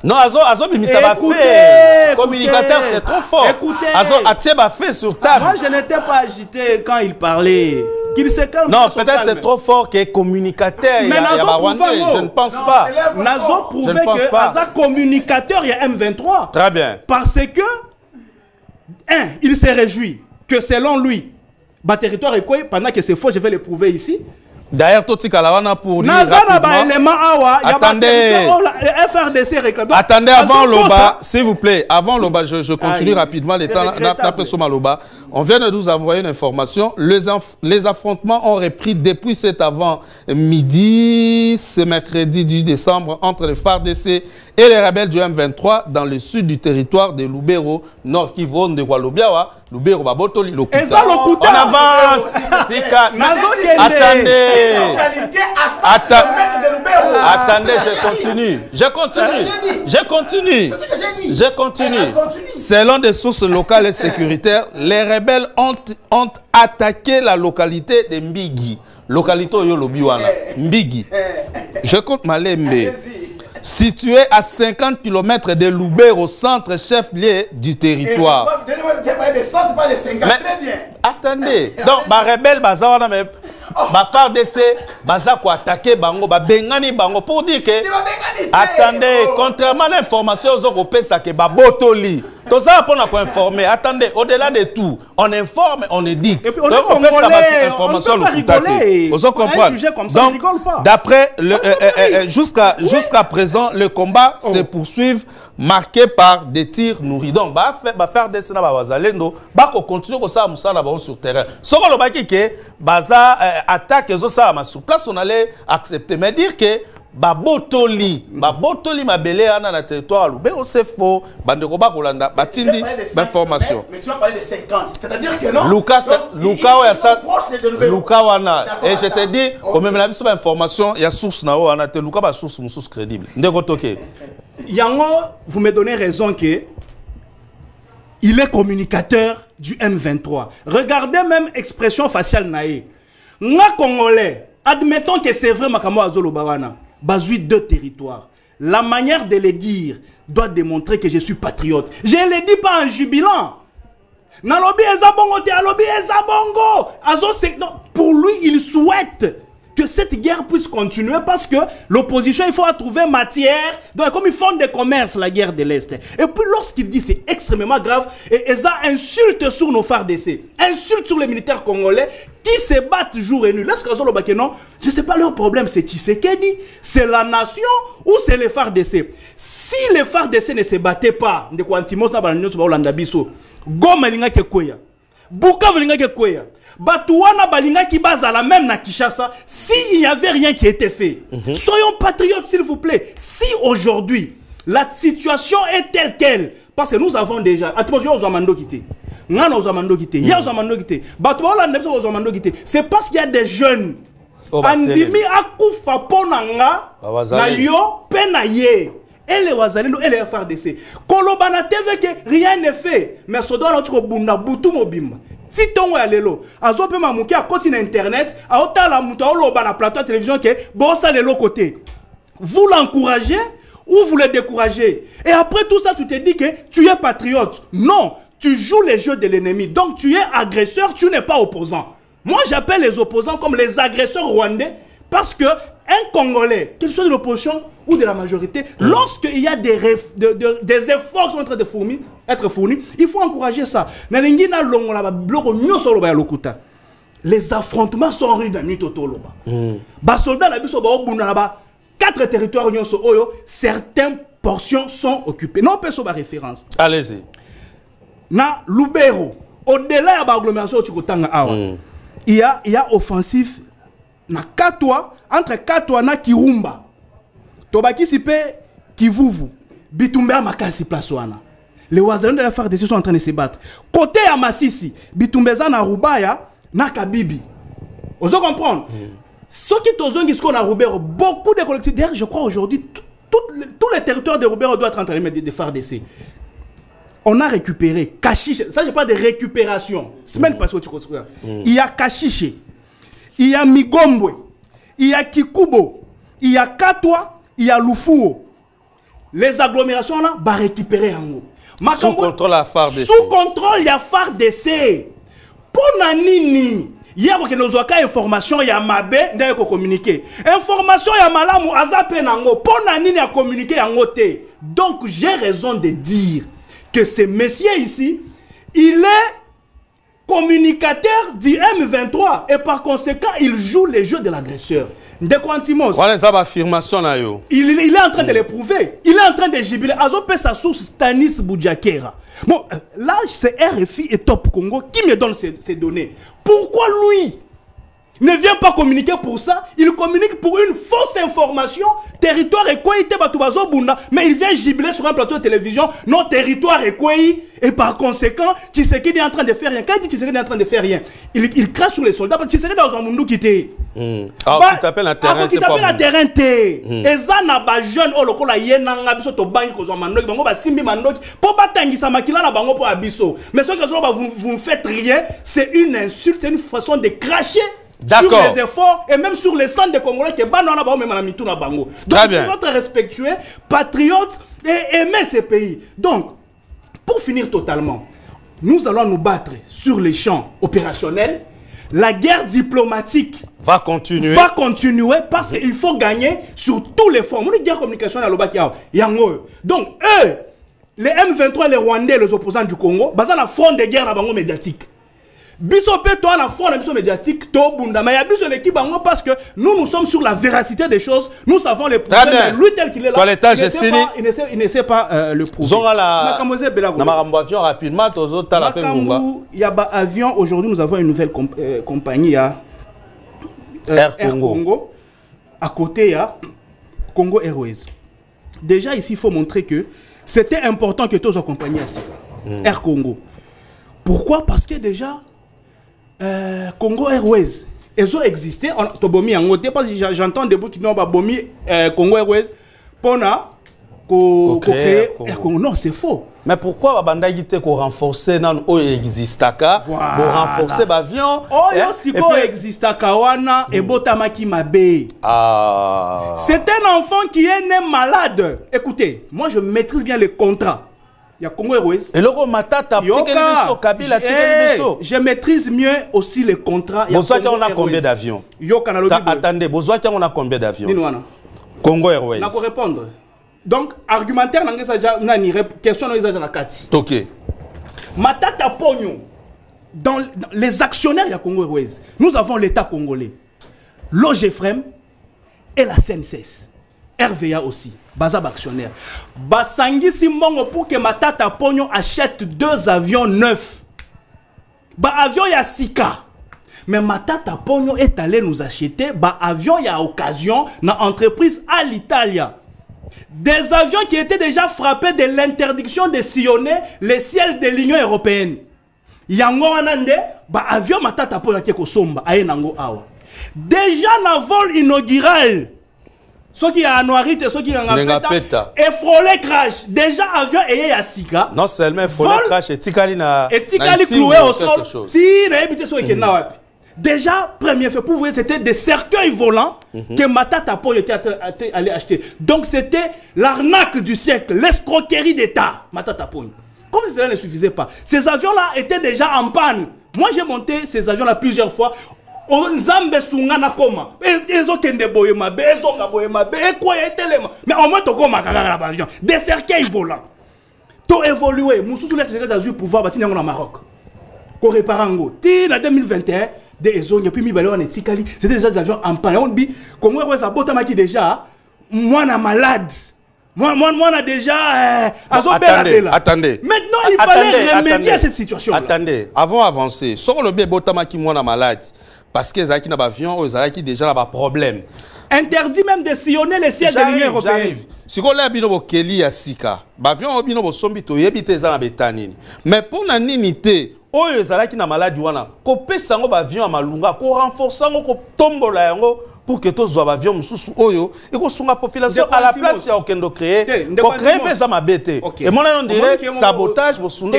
Speaker 1: Non, Azo Bimisa va faire. Communicateur, c'est trop fort.
Speaker 3: Écoutez.
Speaker 1: Azo Atie va faire sur table.
Speaker 3: Moi, je n'étais pas agité quand il parlait. Qu'il se calme.
Speaker 1: Non, peut-être c'est trop fort qu'il est communicateur.
Speaker 3: Mais
Speaker 1: je ne pense pas.
Speaker 3: Nazo prouvait que Aza communicateur, il y a M23.
Speaker 1: Très bien.
Speaker 3: Parce que, il s'est réjoui que selon lui, le territoire est quoi, pendant que c'est faux, je vais le prouver ici.
Speaker 1: D'ailleurs, tout Kalawana pour dire
Speaker 3: attendez, FRDC réclame.
Speaker 1: Attendez, avant l'Oba, s'il vous plaît, avant l'Oba, je continue rapidement. On vient de nous envoyer une information. Les affrontements ont repris depuis cet avant-midi, ce mercredi 10 décembre, entre les FARDC et les rebelles du M23 dans le sud du territoire de Lubero, Nord Kivu, de Walobiawa. Lubero Babotoli, Lokuta. On avance. Attendez, je continue. Selon des sources locales et sécuritaires, les rebelles ont attaqué la localité de Mbigi. Localité Yolobiwana. Mbigi. Je compte Malembe. Situé à 50 km de Lubero, centre chef-lieu du territoire. Attendez, donc, les rebelles, FARDC, attaquer Bango, Bengani Bango, pour dire que, attendez, contrairement à l'information, ça que Babotoli. Tout ça pour nous informer. Attendez, au-delà de tout, on informe, on édite.
Speaker 3: Et puis on peut rigoler.
Speaker 1: Vous comprenez? Donc, d'après jusqu'à présent, le combat se poursuit marqué par des tirs nourris. Donc, faire des scènes à continuer comme ça sur terrain. Ce qu'on a dit que baza attaque sur place, on allait accepter. Mais dire que Babotoli mabele ana na territoire Lubero c'est faux. Bandeko ba kolanda batindi information.
Speaker 2: Mais tu vas parler de 50. C'est-à-dire que non.
Speaker 1: Luka wana. Et je te dis, comme même la biso information, il y a source na wana te Luka ba source crédible. Ndeko toke.
Speaker 3: Yango, vous me donnez raison que il est communicateur du M23. Regardez même expression faciale nae. Nga Congolais, admettons que c'est vrai Makamo Azolo Bawana. Bazoui deux territoires. La manière de le dire doit démontrer que je suis patriote. Je ne le dis pas en jubilant. Nalobi ezabongo te alobi ezabongo. Pour lui, il souhaite que cette guerre puisse continuer parce que l'opposition, il faut trouver matière. Donc, comme ils font des commerces, la guerre de l'Est. Et puis, lorsqu'il dit c'est extrêmement grave, et ça insulte sur nos FARDC, insulte sur les militaires congolais qui se battent jour et nuit. Là, ce que non, je ne sais pas leur problème, c'est Tshisekedi, c'est la nation ou c'est les FARDC. Si les FARDC ne se battaient pas, de quoi Antimos na balanyo tu Holanda biso, Goma linga kekoya, Bukavu linga kekoya. Batouana balinga qui base à la même na Kinshasa, s'il n'y avait rien qui était fait. Soyons patriotes s'il vous plaît. Si aujourd'hui la situation est telle qu'elle, parce que nous avons déjà, c'est parce qu'il y a des jeunes. Andimi akufa ponanga na yo penaye. Et les Wazalendo et les FARDC. Kolobana TV que rien n'est fait. Mais ce doit notre bunda butu mobimba. Si ton est lelo, azo pe mamouki à côté internet, à ota la muta olo bana plateau de télévision que bossa le l'autre côté. Vous l'encouragez ou vous le découragez. Et après tout ça, tu te dis que tu es patriote. Non, tu joues les jeux de l'ennemi. Donc tu es agresseur, tu n'es pas opposant. Moi j'appelle les opposants comme les agresseurs rwandais parce que un Congolais, qu'il soit de l'opposition ou de la majorité, lorsqu'il y a des efforts qui sont en train de être fournis, il faut encourager ça. Les affrontements sont rudes dans nuit totoloba. Les soldats na 4 territoires certaines portions sont occupées. Non, pas sur la référence.
Speaker 1: Allez-y.
Speaker 3: Na Lubero, au-delà de l'agglomération il y a offensif na Katwa, entre Katwa na Kirumba. Tobaki sipe Kivuvu. Bitumba makasi place wana. Les Wazalendo de la FARDC sont en train de se battre. Côté à Massissi, Bitumbeza na Rubaya, na Kabibi. Vous comprenez? Ce qui est aux zones qui sont à Rubero, beaucoup de collectivités, d'ailleurs je crois aujourd'hui, tous les territoires de Robert doivent être en train de faire d'essai. On a récupéré Kachiche. Ça, je parle de récupération. Semaine passée, tu construis. Il y a Kachiche, il y a Migombwe, il y a Kikubo, il y a Katwa, il y a Lufuo. Les agglomérations là, va récupérer en haut.
Speaker 1: Sous contrôle la FARDC.
Speaker 3: Sous contrôle, il y a FARDC. Pour Nanini, hier, il y a une information, il y a Mabé, il y a communiqué. Information, il y a Malamu, Azapé Nango. Pour Nanini, il y a communiqué en haut. Donc, j'ai raison de dire que ce monsieur ici, il est communicateur du M23 et par conséquent, il joue les jeux de l'agresseur. De Quantimos.
Speaker 1: Voilà, ça va affirmation là yo.
Speaker 3: Il est en train de le prouver. Il est en train de jubiler. Azopé sa source Stanis Boudjakera. Bon, là, c'est RFI et Top Congo qui me donne ces données. Pourquoi lui ne vient pas communiquer pour ça? Il communique pour une fausse information. Territoire Ekweyi Tebatubazo Bunda. Mais il vient jubiler sur un plateau de télévision. Non, territoire Ekweyi. Et par conséquent, Tshisekedi est en train de faire rien. Quand il dit Tshisekedi est en train de faire rien, il crache sur les soldats. Parce que Tshisekedi est dans un monde qui était.
Speaker 1: Alors, qui t'appelle un terrain.
Speaker 3: Qui t'appelle un terrain. Et ça n'a pas jeune. Oh, le col a yenanga biso to bangi ko mandoki. Bango ba simbi mandoki. Pour batangi sa makila na bango pour abiso. Mais ce que vous ne faites rien, c'est une insulte, c'est une façon de cracher. Sur les efforts et même sur les centres de Congolais qui banana même à la mitou na bango. Donc il faut être respectueux, patriote et aimer ces pays. Donc pour finir totalement, nous allons nous battre sur les champs opérationnels. La guerre diplomatique
Speaker 1: va continuer
Speaker 3: parce qu'il faut gagner sur tous les fronts. On dit guerre communication à l'Obakia. Donc eux, les M23, les Rwandais, les opposants du Congo, basés sur le front de guerre na bango médiatique. Bissopé toi la front de médiatique to bunda mais il y a besoin de l'équipe parce que nous sommes sur la véracité des choses, nous savons les problèmes, lui tel qu'il est là il ne sait pas le prouver.
Speaker 1: Rapidement
Speaker 3: il y a un avion. Aujourd'hui nous avons une nouvelle compagnie à Air Congo. À côté il y a Congo Airways. Déjà ici il faut montrer que c'était important que tous accompagnent à Air Congo. Pourquoi? Parce que déjà Congo Airways, ils ont existé. Parce que j'entends des bouts qui n'ont pas bomi Congo Airways pour créer Air Congo. Non, c'est faux.
Speaker 1: Mais pourquoi Banda Yite ko renforcer nan o existaka pour renforcer l'avion?
Speaker 3: Oh yo siko existaka wana et botamaki mabe. C'est un enfant qui est né malade. Écoutez, moi je maîtrise bien les contrats. Il y a Congo Airways. Et le matata Kabila je maîtrise mieux aussi les contrats.
Speaker 1: Besoin on a combien d'avions? Attendez, besoin on a combien d'avions? Congo Airways.
Speaker 3: On peut répondre. Donc argumentaire nani question na la kati.
Speaker 1: OK.
Speaker 3: Matata Pogno dans les actionnaires il y a Congo Airways. Nous avons l'État congolais. L'OGFREM et la CNCS. RVA aussi, Bazab actionnaire. Basangi Simbongo pour que Matata Pogno achète 2 avions neufs. Avion ya Sika. Mais Matata Pogno est allé nous acheter avion ya occasion dans l'entreprise Alitalia. Des avions qui étaient déjà frappés de l'interdiction de sillonner les ciels de l'Union européenne. Yango Wanande, avion Matata Pogno qui est somba ayenango awa. Déjà dans le vol inaugural. Ceux qui ont noirité, ceux qui ont peta et frôlé crash. Déjà avion et ya Sika.
Speaker 1: Non seulement frôlé crash et Tikali na
Speaker 3: et Tikali cloué au sol. Si na habité so ke na wapi. Déjà premier fait pour vous c'était des cercueils volants que Matata Pogno était allé acheter. Donc c'était l'arnaque du siècle, l'escroquerie d'État Matata Pogno. Comme si cela ne suffisait pas. Ces avions là étaient déjà en panne. Moi j'ai monté ces avions là plusieurs fois. Nzambe sungana koma ezo kende boyema bezo nga boyema be quoi etelema mais au moins to koma kaka la avion des cercueils volants to évoluer mususu la Tshisekedi a eu pouvoir batina ngo na Maroc ko réparango ti na 2021 des ezonya puis mi balé on etikali c'était des avions en panne on bi comme ouais ça botamaki déjà moi na malade moi on a déjà
Speaker 1: attendez.
Speaker 3: Maintenant il fallait remédier à cette situation.
Speaker 1: Attendez, avant d'avancer, sur le bé botamaki moi na malade. Parce que Zaki n'a pas avion, Zaki déjà n'a pas problème.
Speaker 3: Interdit même de sillonner les ciels de l'Union européenne.
Speaker 1: Si on a bino Kelly à Sika, avion bino sombito yebite za na betanini. Mais pour la ninité, oyo Zaki na malade wana, ko pesa ngo avion à malunga, ko renforcer ngo ko tombola yango pour que tous soient avions sous oyo et qu'on soit la population à la place ya okendo créer pour créer ça ma bête et moi on dirait sabotage pour sundo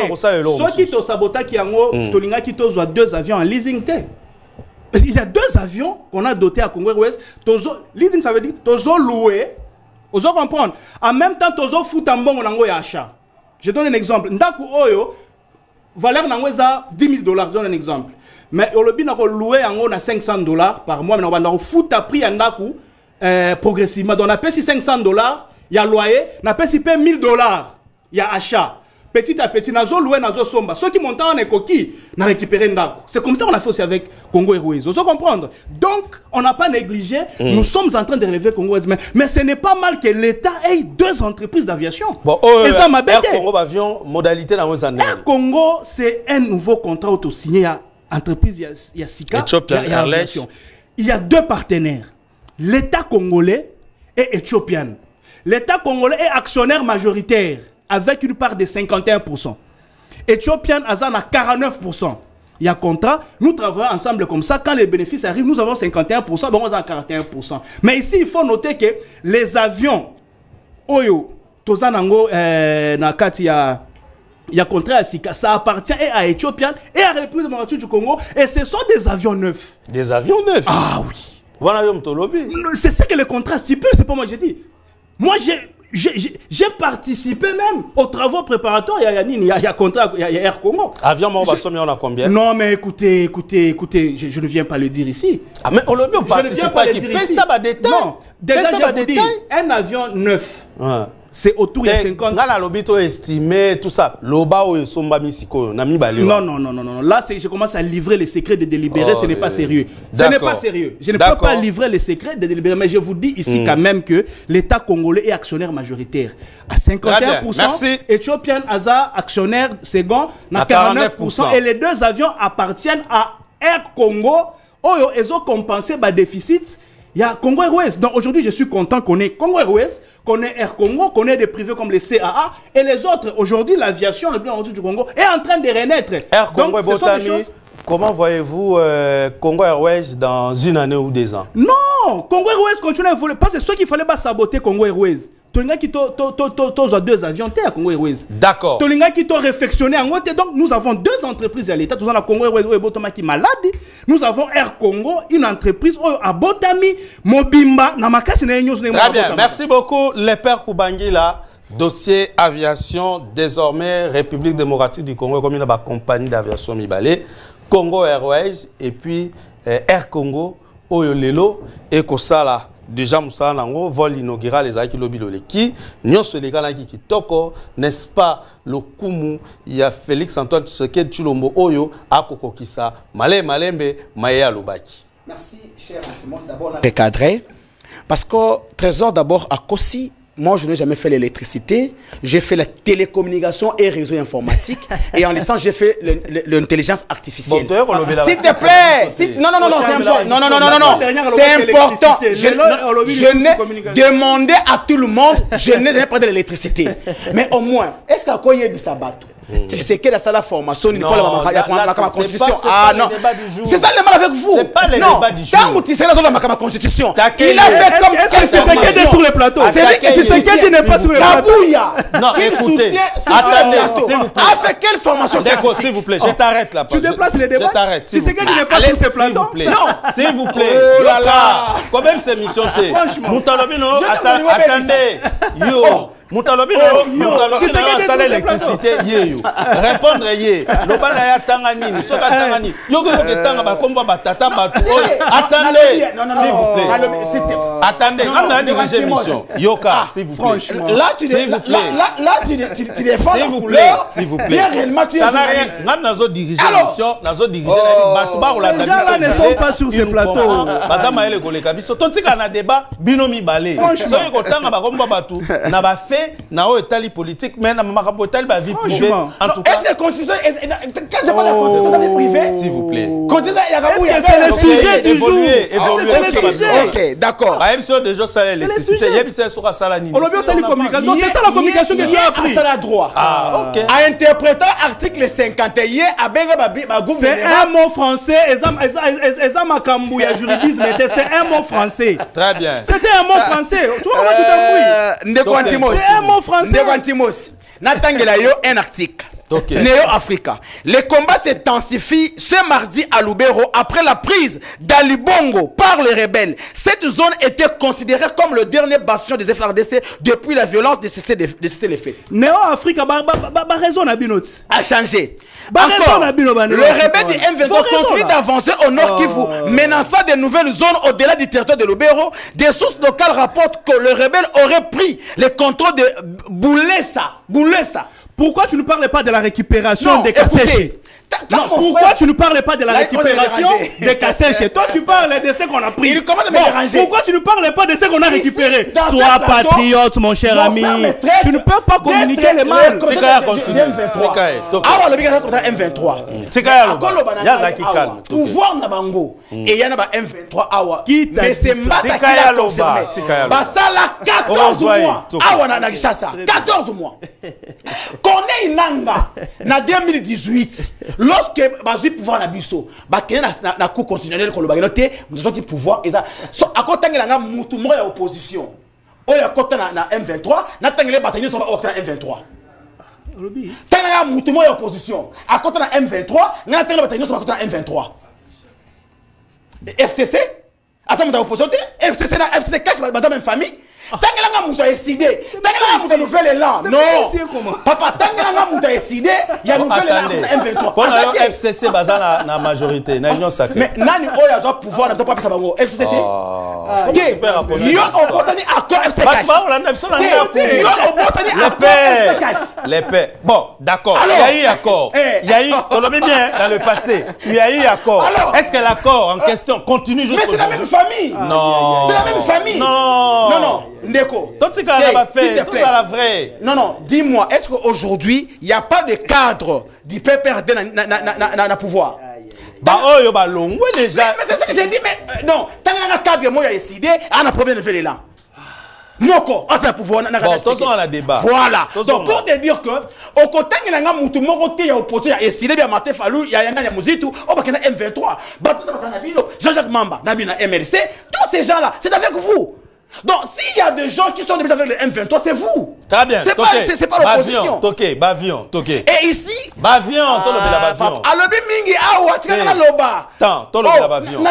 Speaker 1: pour ça le
Speaker 3: soit qui to sabotage qui yango tolinga qui to soit 2 avions en leasing té. Il y a 2 avions qu'on a dotés à Congo Airways. Leasing ça veut dire tozo louer, ozo comprendre. En même temps tozo fout en bon nango ya achat. Je donne un exemple. Ndaku oyo valeur nango za $10,000, je donne un exemple. Mais au lobby n'a loué en a $500 par mois, mais on va foutre à prix en d'acoup progressivement. Donc on a payé $500, il y a loyer, on a payé $1,000, il y a achat. Petit à petit, nazo loué, nazo somba. Ceux qui montent en coquille, on a récupéré un d'acoup. C'est comme ça qu'on a fait aussi avec Congo Airways. Vous comprendre? Donc on n'a pas négligé. Nous sommes en train de relever Congo Airways, mais ce n'est pas mal que l'État ait 2 entreprises d'aviation. Bon, et ça m'a bête.
Speaker 1: Air Congo avion modalité dans vos années.
Speaker 3: Air Congo, c'est un nouveau contrat auto-signé à entreprise, il y a Sika, il y a Aviation. Il y a 2 partenaires, l'État congolais et Ethiopian. L'État congolais est actionnaire majoritaire avec une part de 51%. Ethiopian a 49%. Il y a contrat, nous travaillons ensemble comme ça. Quand les bénéfices arrivent, nous avons 51%, donc on a 41%. Mais ici, il faut noter que les avions, Oyo, Tozanango, Nakati, il y a contrat à Sika, ça appartient et à Ethiopian et à la République démocratique du Congo. Et ce sont des avions neufs.
Speaker 1: Des avions neufs?
Speaker 3: Ah oui.
Speaker 1: Voilà,
Speaker 3: c'est ça que le contrat stipule, c'est pas moi que j'ai dit. Moi, j'ai participé même aux travaux préparatoires. Il y a contrat, il y a Air Congo.
Speaker 1: Avion, on va sommer, on a combien? Non,
Speaker 3: mais écoutez, je ne viens pas le dire ici.
Speaker 1: Ah, mais on le dit,
Speaker 3: je ne viens pas le dire ici.
Speaker 1: Ça va détail.
Speaker 3: Non, déjà, je vous dis, un avion neuf. Ouais. C'est autour de 50.
Speaker 1: Là, l'obito estimé, tout ça. Loba ou somba misiko, nami bali.
Speaker 3: Non. Là, je commence à livrer les secrets de délibéré. Ce n'est pas sérieux. Ce n'est pas sérieux. Je ne peux pas livrer les secrets de délibéré. Mais je vous dis ici quand même que l'État congolais est actionnaire majoritaire à 51%.
Speaker 1: Merci.
Speaker 3: Ethiopian Aza actionnaire second à 49%. Et les 2 avions appartiennent à Air Congo. Oh, ils ont compensé le déficit. Il y a Congo Airways. Donc aujourd'hui, je suis content qu'on ait Congo Airways, qu'on ait Air Congo, qu'on ait des privés comme les CAA et les autres. Aujourd'hui, l'aviation le plus du Congo est en train de renaître.
Speaker 1: Air Congo et Botani, comment voyez-vous Congo Airways dans 1 année ou 2 ans?
Speaker 3: Non, Congo Airways continue à évoluer. Parce que ce qu'il fallait pas saboter Congo Airways. Tolinga qui a 2 avions à Congo Airways.
Speaker 1: D'accord.
Speaker 3: Tolinga qui a réflexionné en Guatemala. Donc nous avons 2 entreprises à l'État. Nous avons la Congo Airways qui est malade. Nous avons Air Congo, une entreprise à Botami, Mobimba, Namakasi. Très
Speaker 1: bien. Merci beaucoup, les pères Koubangila. Dossier aviation, désormais République démocratique du Congo, comme une compagnie d'aviation Mibale, Congo Airways et puis Air Congo, Oyolelo et Kosala. Déjà, Moussa Nango, vol inaugural, les Aïki Lobiloleki, Nyon Solegal qui toko, n'est-ce pas, le Kumu, il y a Félix Antoine Tshisekedi Tshilombo Oyo, Akoko Kisa, Malembe, Maya Lobaki.
Speaker 2: Merci, cher Antimon. D'abord, on a recadré, parce que Trésor, d'abord, à Kossi, moi, je n'ai jamais fait l'électricité. J'ai fait la télécommunication et réseau informatique. Et en listant, j'ai fait l'intelligence artificielle. S'il te plaît. Non, c'est important. Je n'ai demandé à tout le monde, je n'ai jamais parlé de l'électricité. Mais au moins, est-ce qu'à quoi il y a du sabato? C'est que la formation, il n'y a pas la constitution. Ah non, c'est ça le mal avec vous.
Speaker 1: C'est pas le débat du jour.
Speaker 2: Tant que tu sais la constitution,
Speaker 3: il a fait comme Tshisekedi est sur le plateau. Tshisekedi n'est pas sur le plateau.
Speaker 1: Non, écoutez, attendez, s'il vous plaît.
Speaker 2: A fait quelle formation?
Speaker 1: D'accord, s'il vous plaît, je t'arrête là.
Speaker 3: Tu déplaces les débats.
Speaker 1: Je t'arrête.
Speaker 3: Tshisekedi n'est pas sur ce plateau.
Speaker 1: Non, s'il vous plaît.
Speaker 2: Oh là là.
Speaker 1: Combien c'est mission T?
Speaker 3: Franchement.
Speaker 1: Moutalobino, attendez. Yo. Moutalobino, ça l'électricité, yo. Répondre, yé. L'obala ya tangani, soka tangani. Yo que tanga ba komba ba tata ba. Attendez. S'il vous plaît. Attendez, on a dirigé l'émission. Yoka, s'il vous plaît.
Speaker 2: Là, tu défends.
Speaker 1: S'il vous plaît. Ça n'a rien. Nous avons dirigé l'émission. Nous avons dirigé la
Speaker 3: Ces gens-là ne sont pas sur ce plateau.
Speaker 1: Bazama ele goleka biso. Tontika na débat binomi balé.
Speaker 3: Franchement.
Speaker 1: Soki kotanga ba komba batu na ba fait na o etali politique mais na makambo etali ba vie privée en tout cas.
Speaker 2: Est-ce que constitution quand c'est pas la constitution de la vie privée
Speaker 1: s'il vous plaît.
Speaker 3: C'est le sujet du jour.
Speaker 1: C'est le sujet.
Speaker 2: OK, d'accord.
Speaker 1: Ba émission déjà ça l'électricité, yebisa sur sala nini.
Speaker 3: On l'a vu ça les communications. C'est ça la communication que tu as appris.
Speaker 2: Ça la droit.
Speaker 1: Ah, OK.
Speaker 2: À interpréter article 51 à benga ba
Speaker 3: c'est un mot français, eza makambu ya juridisme, c'est un mot français.
Speaker 1: Très bien.
Speaker 3: C'était un mot français. Tu vois comment tu t'embrouilles?
Speaker 2: Ndeko Antimos.
Speaker 3: C'est un mot français.
Speaker 2: Ndeko Antimos. Natangela yo un article.
Speaker 1: Okay.
Speaker 2: Néo-Africa. Les combats s'intensifient ce mardi à Lubero après la prise d'Alibongo par les rebelles. Cette zone était considérée comme le dernier bastion des FRDC depuis la violence de cesser les faits.
Speaker 3: Néo-Africa, raison à binot.
Speaker 2: A changé.
Speaker 3: Encore,
Speaker 2: le rebelle du M23 continue d'avancer au nord Kivu, menaçant de nouvelles zones au-delà du territoire de Lubero. Des sources locales rapportent que le rebelle aurait pris le contrôle de Boulessa.
Speaker 3: Pourquoi tu ne parles pas de la récupération des Kassèches? Non, pourquoi tu ne parles pas de la récupération des Kassèches? Toi, tu parles de ce qu'on a pris.
Speaker 2: Il commence à me déranger.
Speaker 3: Pourquoi tu ne parles pas de ce qu'on a récupéré? Sois patriote, mon cher ami. Tu ne peux pas communiquer les mal.
Speaker 1: C'est quand même continuer.
Speaker 2: Ah, le bilan contre M23.
Speaker 1: C'est quand même.
Speaker 2: Pouvoir na bango. Et il y en a M23 awa. Mais c'est Mbata qui l'a confirmé. Basala 14 mois. Awa na Kishasa. 14 mois. Corneille Nanga na 2018. Lorsque bazui pouvoir na biso, bakena na cour constitutionnelle ko lobagino te, nous avons pouvoir et ça à côté nganga mutu mo ya opposition. Oya côté na M23, na tangele bataillon so ba au M23. Tanga mutu mo ya opposition. À côté na M23, na tangele bataillon so ba côté M23. FCC attends mais opposition te FCC na FCC cache ba même famille. Tangelanga mutu a décidé. Tangelanga mutu nouvelle élan. Non. Papa tangelanga mutu a décidé. Il y a nouvelle élan M23.
Speaker 1: Pour la FCC bazana na majorité, na union sacrée.
Speaker 2: Mais nani oya doit pouvoir na pas ça bango FCC. Yo on botani accord FCC cash. Yo on botani accord FCC cash.
Speaker 1: Les paix. Bon, d'accord. Il y a eu accord. Il y a eu on le met bien dans le passé. Il y a eu accord. Est-ce que l'accord en question continue jusqu'au
Speaker 2: Mais c'est la même famille.
Speaker 1: Non.
Speaker 2: C'est la même famille.
Speaker 1: Non.
Speaker 2: Non. Ndeko,
Speaker 1: s'il te plaît. La vraie.
Speaker 2: Non, dis-moi, est-ce qu'aujourd'hui, il n'y a pas de cadre du PPRD na pouvoir?
Speaker 1: Bah, oh, bah, long, déjà.
Speaker 2: Mais c'est ça que j'ai dit, mais non, tant qu'il y a un cadre, moi, il y a décidé, on a problème de faire là. Moko, on a le pouvoir, on a
Speaker 1: bon, débat.
Speaker 2: Voilà. Donc, pour te dire que, au côté, il y a un moutou, mon il y a opposé, il y a décidé, il y a Maté Falou, il y a un Mouzitou, oh, bah, il y a M23, Jean-Jacques Mamba, Nabina MRC, tous ces gens-là, c'est avec vous. Donc, s'il y a des gens qui sont déjà avec le M23, c'est vous.
Speaker 1: Très bien.
Speaker 2: C'est pas l'opposition.
Speaker 1: Bavion.
Speaker 2: Et ici,
Speaker 1: Bavion, Bavion.
Speaker 2: Alobi mingi awa, tu as loba.
Speaker 1: Tant, la Bavion.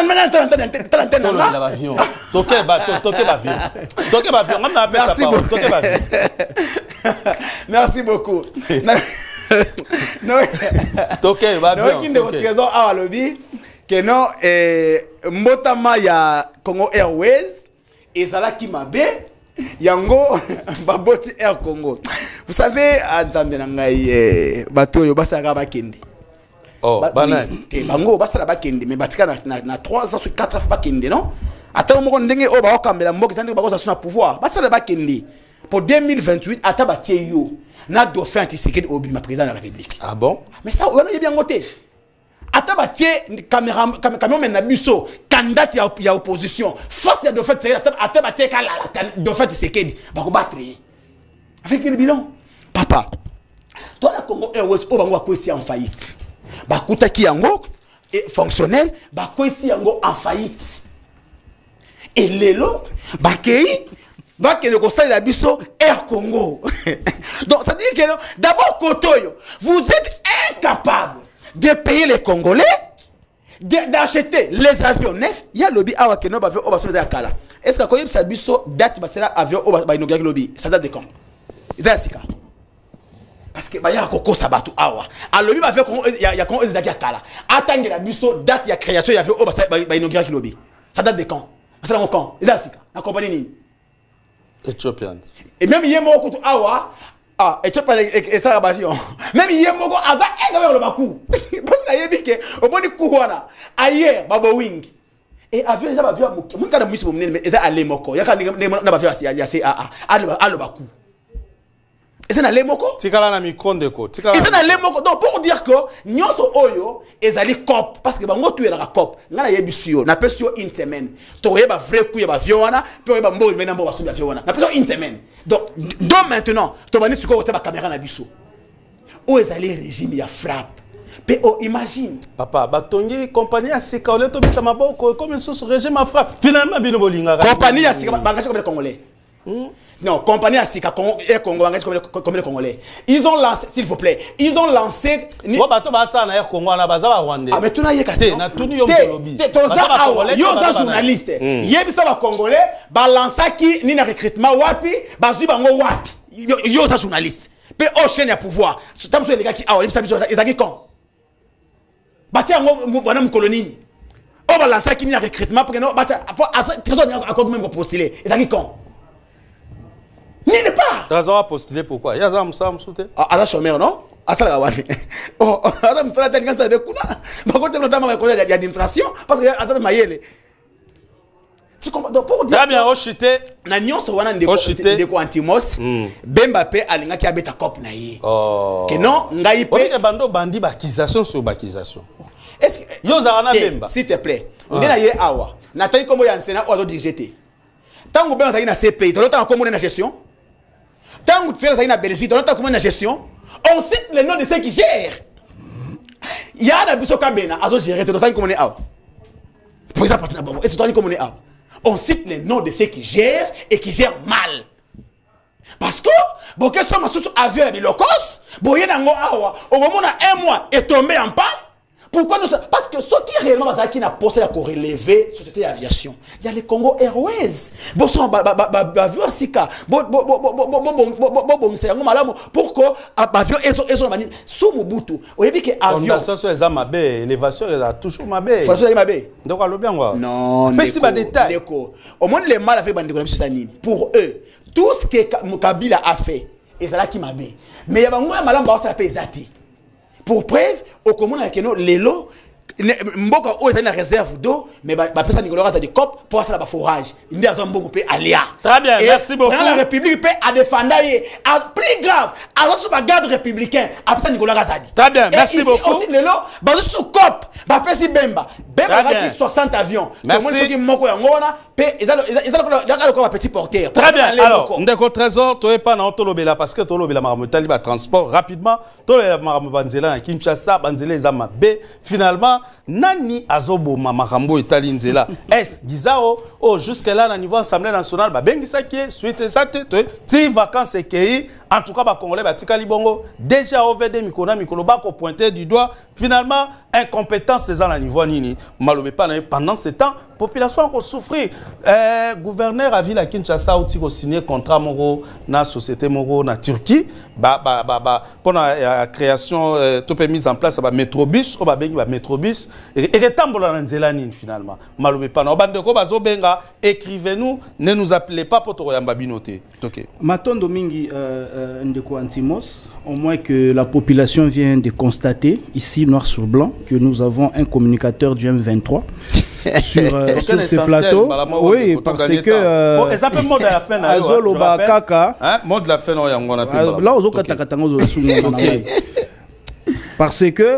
Speaker 2: Merci beaucoup. Que non, Mbotama ya Congo Airways. Et ça là qui m'a bien, Yango, Baboti Air Congo. Vous savez, à Nzambenangaï, bateau yo basta raba kende.
Speaker 1: Oh, banane.
Speaker 2: Bango basta raba kende, mais batika na 3 ans sur 4 fois kende, non? Attends, mon ndenge o ba okambela mboki tande ba kosa na pouvoir. Basta raba kende. Pour 2028, ata ba yo na dauphin Tshisekedi Obima président de la République.
Speaker 1: Ah bon?
Speaker 2: Mais ça, on a bien noté. Atabatie camion nabiso candidat ya opposition face à de fait atabatie kala de fait Tshisekedi ba ko battre avec le bilan papa toi la Congo Airways o bango ko ici en faillite ba kutaki yango et fonctionnel ba ko ici yango en faillite et lelo ba kei ba ke ko sala biso Air Congo donc ça dit que d'abord Kotoyo vous êtes incapable de payer les Congolais, d'acheter les avions neufs. Il y a le lobby à Keno, au bassin de Kala. Est-ce que quand il s'abuse, date avion au bassin de lobby, ça date de quand? C'est ça, parce que il y a Coco Sabatou Awa. À lobby, il y a quand ils ont Kala. Attendez la busso, date, il y a création, il y avait au bassin de lobby. Ça date de quand? C'est là quand? C'est ça, la compagnie
Speaker 1: Ethiopians.
Speaker 2: Et même il y a mon couteau Awa. Ah, et tu parles et ça l'avion. Même hier, mon gars, Aza est vers le Bakou. Parce qu'il y a dit que, au bon Kouana, ailleurs, Babo Wing. Et avion, ils avaient vu mon cas de Miss Moumine, mais ils allaient moko. Il y a quand même pas vu à le Bakou. Et ça n'a les moko.
Speaker 1: Tikala na micro ndeko.
Speaker 2: Et ça n'a les moko. Donc pour dire que nyonso oyo ezali cop parce que bango tu la cop. Ngana yebisio na pesio une semaine. To yeba vrai coup yeba viona, pe yeba mbo mena mbo baso viona. Na pesio une semaine. Donc maintenant, to bani siko ko ba caméra na biso. O ezali régime ya frappe. Pe o imagine.
Speaker 1: Papa, batongi compagnie ya sika oleto bita maboko comme sous régime à frappe. Finalement bino bolinga.
Speaker 2: Compagnie ya sika bangache comme les Congolais. Non, compagnie à Sika et Congo, comme les Congolais. Ils ont lancé, s'il vous plaît, ils ont lancé. Ah, mais tu n'as pas question. Yosa journaliste. Yebisa Congolais, balança qui ni na recrutement wapi, bazu bango wapi. Yosa journaliste. Pe au chaîne à pouvoir. Tam les gars qui ah, yebisa biso ezaki quand. Batia ngo bana mkoloni. On balança qui ni na recrutement pour que non batia trésor à quoi même postuler. Ezaki quand. N'est pas.
Speaker 1: Trésor a postulé pourquoi? Il y a ça moussouté.
Speaker 2: Ah, ça chômeur non? Ah ça la wami. Oh, ça moussala tani quand ça avec kuna. Par contre, notamment avec conseil d'administration parce que attends mayele. Tu comprends? Donc pour dire.
Speaker 1: Très bien, ochité.
Speaker 2: Na nyonso wana ndeko Antimos. Bemba pe alinga ki abeta cop na ye.
Speaker 1: Oh.
Speaker 2: Que non, ngai pe.
Speaker 1: Ok, bando bandi bakisation sur bakisation.
Speaker 2: Est-ce que
Speaker 1: yo zana bemba?
Speaker 2: S'il te plaît. Ndena ye awa. Nathalie Kombo ya enseignant ozo dirigé. Tango bemba taki na CPI, tolota comme na gestion. Tant que tu fais la Belgique, on a comment la gestion. On cite les noms de ceux qui gèrent. Il y a un biso kabena, azo gérer, tu dois comment on est out. Pour exemple, et tu dois comment on est out. On cite les noms de ceux qui gèrent et qui gèrent mal. Parce que, bon, qu'est-ce que c'est un avion de locos, bon, il y a au moment où 1 mois est tombé en panne. Pourquoi nous... Parce que ce qui réellement qui n'a pas à relever la société d'aviation, il y a les Congo Airways. Bon, son avion sika. Pourquoi avion est sous Mobutu. Vous voyez que avion.
Speaker 1: Fondation les amabe, élévation les a toujours mabe.
Speaker 2: Fondation les amabe.
Speaker 1: Donc à bien quoi.
Speaker 2: Non.
Speaker 1: Mais c'est pas détail.
Speaker 2: Au moins les mal avec Bandeko Sanini. Pour eux, tout ce que Kabila a fait, et c'est là qui m'a bé. Mais il y a un malin qui a fait Zati. Pour preuve, au commun avec nous, les lots, mboka o ezali na réserve d'eau, mais ba pesa Nicolas Raza de cop pour faire la forage. Il y a un beaucoup pe alia.
Speaker 1: Très bien, merci beaucoup.
Speaker 2: La République peut à défendre plus grave, alors sous la garde républicain, après Nicolas Raza.
Speaker 1: Très bien, merci beaucoup.
Speaker 2: Aussi les lots, ba sous cop, ba pesi Bemba. Bemba a 60 avions.
Speaker 1: Merci.
Speaker 2: Tout le monde qui moko ya ngona, pe ezali ko petit porteur.
Speaker 1: Très bien. Alors, ndeko trésor, toi pas na tolobela parce que tolobela maramutali ba transport rapidement, tolobela maramubanzela na Kinshasa, banzela ezama B finalement nani azoboma makambo etali nzela est gizao oh jusque là na niveau assemblée nationale ba bengisa ki suite sate ti vacances ekei en tout cas ba congolais ba tikali bongo déjà OVD mikona mikolo ba ko pointer du doigt finalement incompétence ces à niveau nini malobe pas pendant ce temps population encore souffrir gouverneur a vu la Kinshasa outi ko signer contrat moko na société moko na Turquie pour la création tout est mise en place ba métrobus o ba bengi ba métrobus et retambola na nzela nini finalement malobe pas na bande ko bazo benga écrivez-nous ne nous appelez pas pour to yamba binoté OK
Speaker 3: Matondo mingi ndeko Antimos au moins que la population vient de constater ici noir sur blanc que nous avons un communicateur du M23 sur ces plateaux. Oui, parce que
Speaker 1: ça peut mode à la fin là. Mode la fin
Speaker 3: là parce que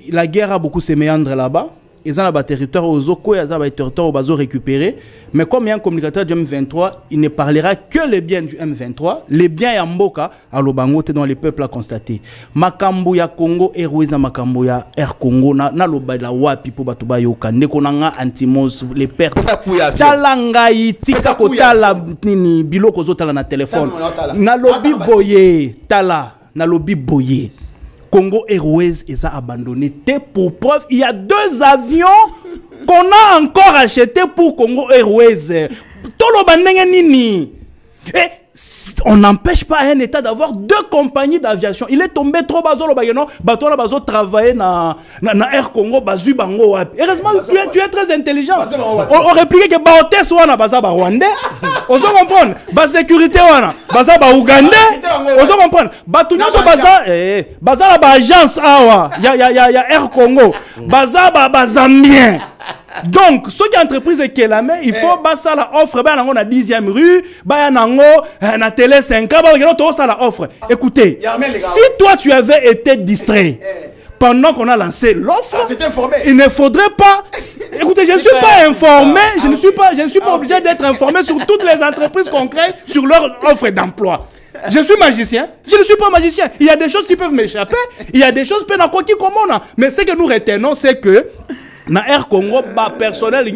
Speaker 3: la guerre a beaucoup ses méandres là-bas. Ils ont un territoire aux Oko, ils ont un territoire aux récupéré. Mais comme il y a un communicateur du M23, il ne parlera que les biens du M23, les biens ya Mboka, à l'Obango, dans les peuples à constater. Makambo ya Congo, Héroïsa Makambo ya Air Congo, na loba la wapi po batuba yoka, nekonanga Antimos, les pertes. Talanga itika kotala nini biloko zotala na téléphone. Na lobi boye, tala, na lobi boye. Congo Airways les a abandonné. Pour preuve, il y a 2 avions qu'on a encore achetés pour Congo Airways. Tolo bandenge nini. Et on n'empêche pas un État d'avoir 2 compagnies d'aviation. Il est tombé trop bas au Bayano, bateau là bazo travailler na Air Congo, bazu bango wapi. Heureusement tu es très intelligent. On réplique que baotes wana baza ba Rwandais. On se comprendre. Ba sécurité wana baza ba Ougandais. On se comprendre. Batunya so baza la ba agence awa. Ya Air Congo. Baza ba Zambien. Donc, ce qui est entreprise est qu'elle a mais il faut ça la offre, on a 10e rue, na télé 5 ans, ça la offre. Écoutez, si toi tu avais été distrait pendant qu'on a lancé l'offre, il ne faudrait pas. Écoutez, je ne suis pas informé, je ne suis pas obligé d'être informé sur toutes les entreprises concrètes sur leur offre d'emploi. Je suis magicien, je ne suis pas magicien. Il y a des choses qui peuvent m'échapper, il y a des choses qui peuvent m'échapper. Mais ce que nous retenons, c'est que dans Air Congo, personnel,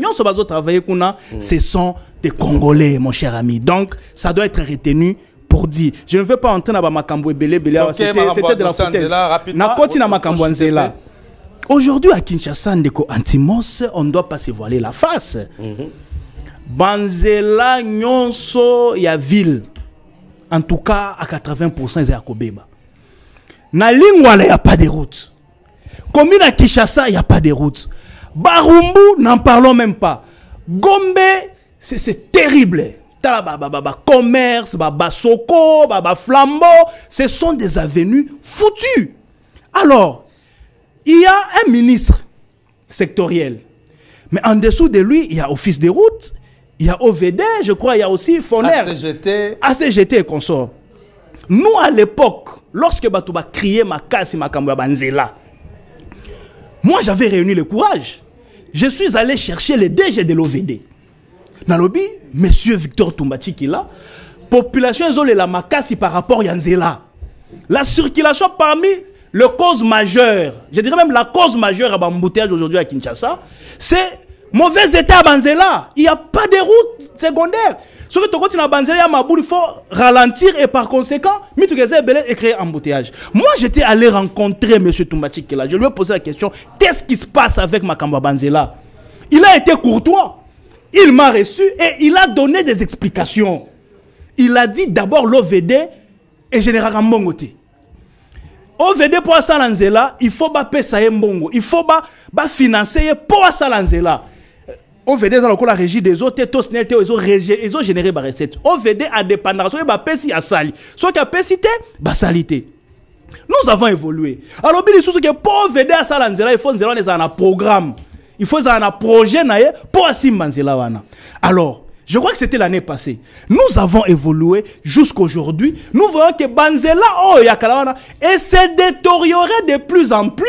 Speaker 3: ce sont des Congolais, mon cher ami. Donc, ça doit être retenu pour dire. Je ne veux pas entrer dans ma cambo belé. C'était de la foutaise. Aujourd'hui, à Kinshasa, Antimos, on ne doit pas se voiler la face. Banzela, Nyonso, il y a ville. En tout cas, à 80%, c'est à Kobeba. Na Lingwala, il n'y a pas de route. Commune à Kinshasa, il n'y a pas de route. Barumbu, n'en parlons même pas. Gombe, c'est terrible. Commerce, Soko, Flambeau, ce sont des avenues foutues. Alors, il y a un ministre sectoriel. Mais en dessous de lui, il y a Office de route. Il y a OVD, je crois, il y a aussi Foner. ACGT et consorts. Nous, à l'époque, lorsque Batouba criait ma casse et ma cambo banzela, moi, j'avais réuni le courage. Je suis allé chercher le DG de l'OVD. Nalobi, monsieur Victor Toumbachi qui est là, population est la makasi par rapport à Yanzela. La circulation parmi les causes majeures, je dirais même la cause majeure à l'embouteillage aujourd'hui à Kinshasa, c'est mauvais état à Banzela. Il n'y a pas de route secondaire. Ce que tu continues à Banzela, il faut ralentir et par conséquent, et créer un embouteillage. Moi, j'étais allé rencontrer M. Toumbachi qui est là. Je lui ai posé la question, qu'est-ce qui se passe avec Makamba Banzela? Il a été courtois. Il m'a reçu et il a donné des explications. Il a dit d'abord l'OVD et général Mbongote. OVD pour Salanzela, il faut payer ça mbongo, il faut financer pour Salanzela. OVD dans la régie des autres, ils ont généré des recettes. OVD a dépendance, il va payer à sali. Soit qu'il a payé bah salité. Nous avons évolué. Alors bien sûr que pour OVD à Salanzela, il faut un programme. Il faut un projet pour Asimbanzela. Alors, je crois que c'était l'année passée. Nous avons évolué jusqu'aujourd'hui. Nous voyons que Banzela et s'est détérioré de plus en plus.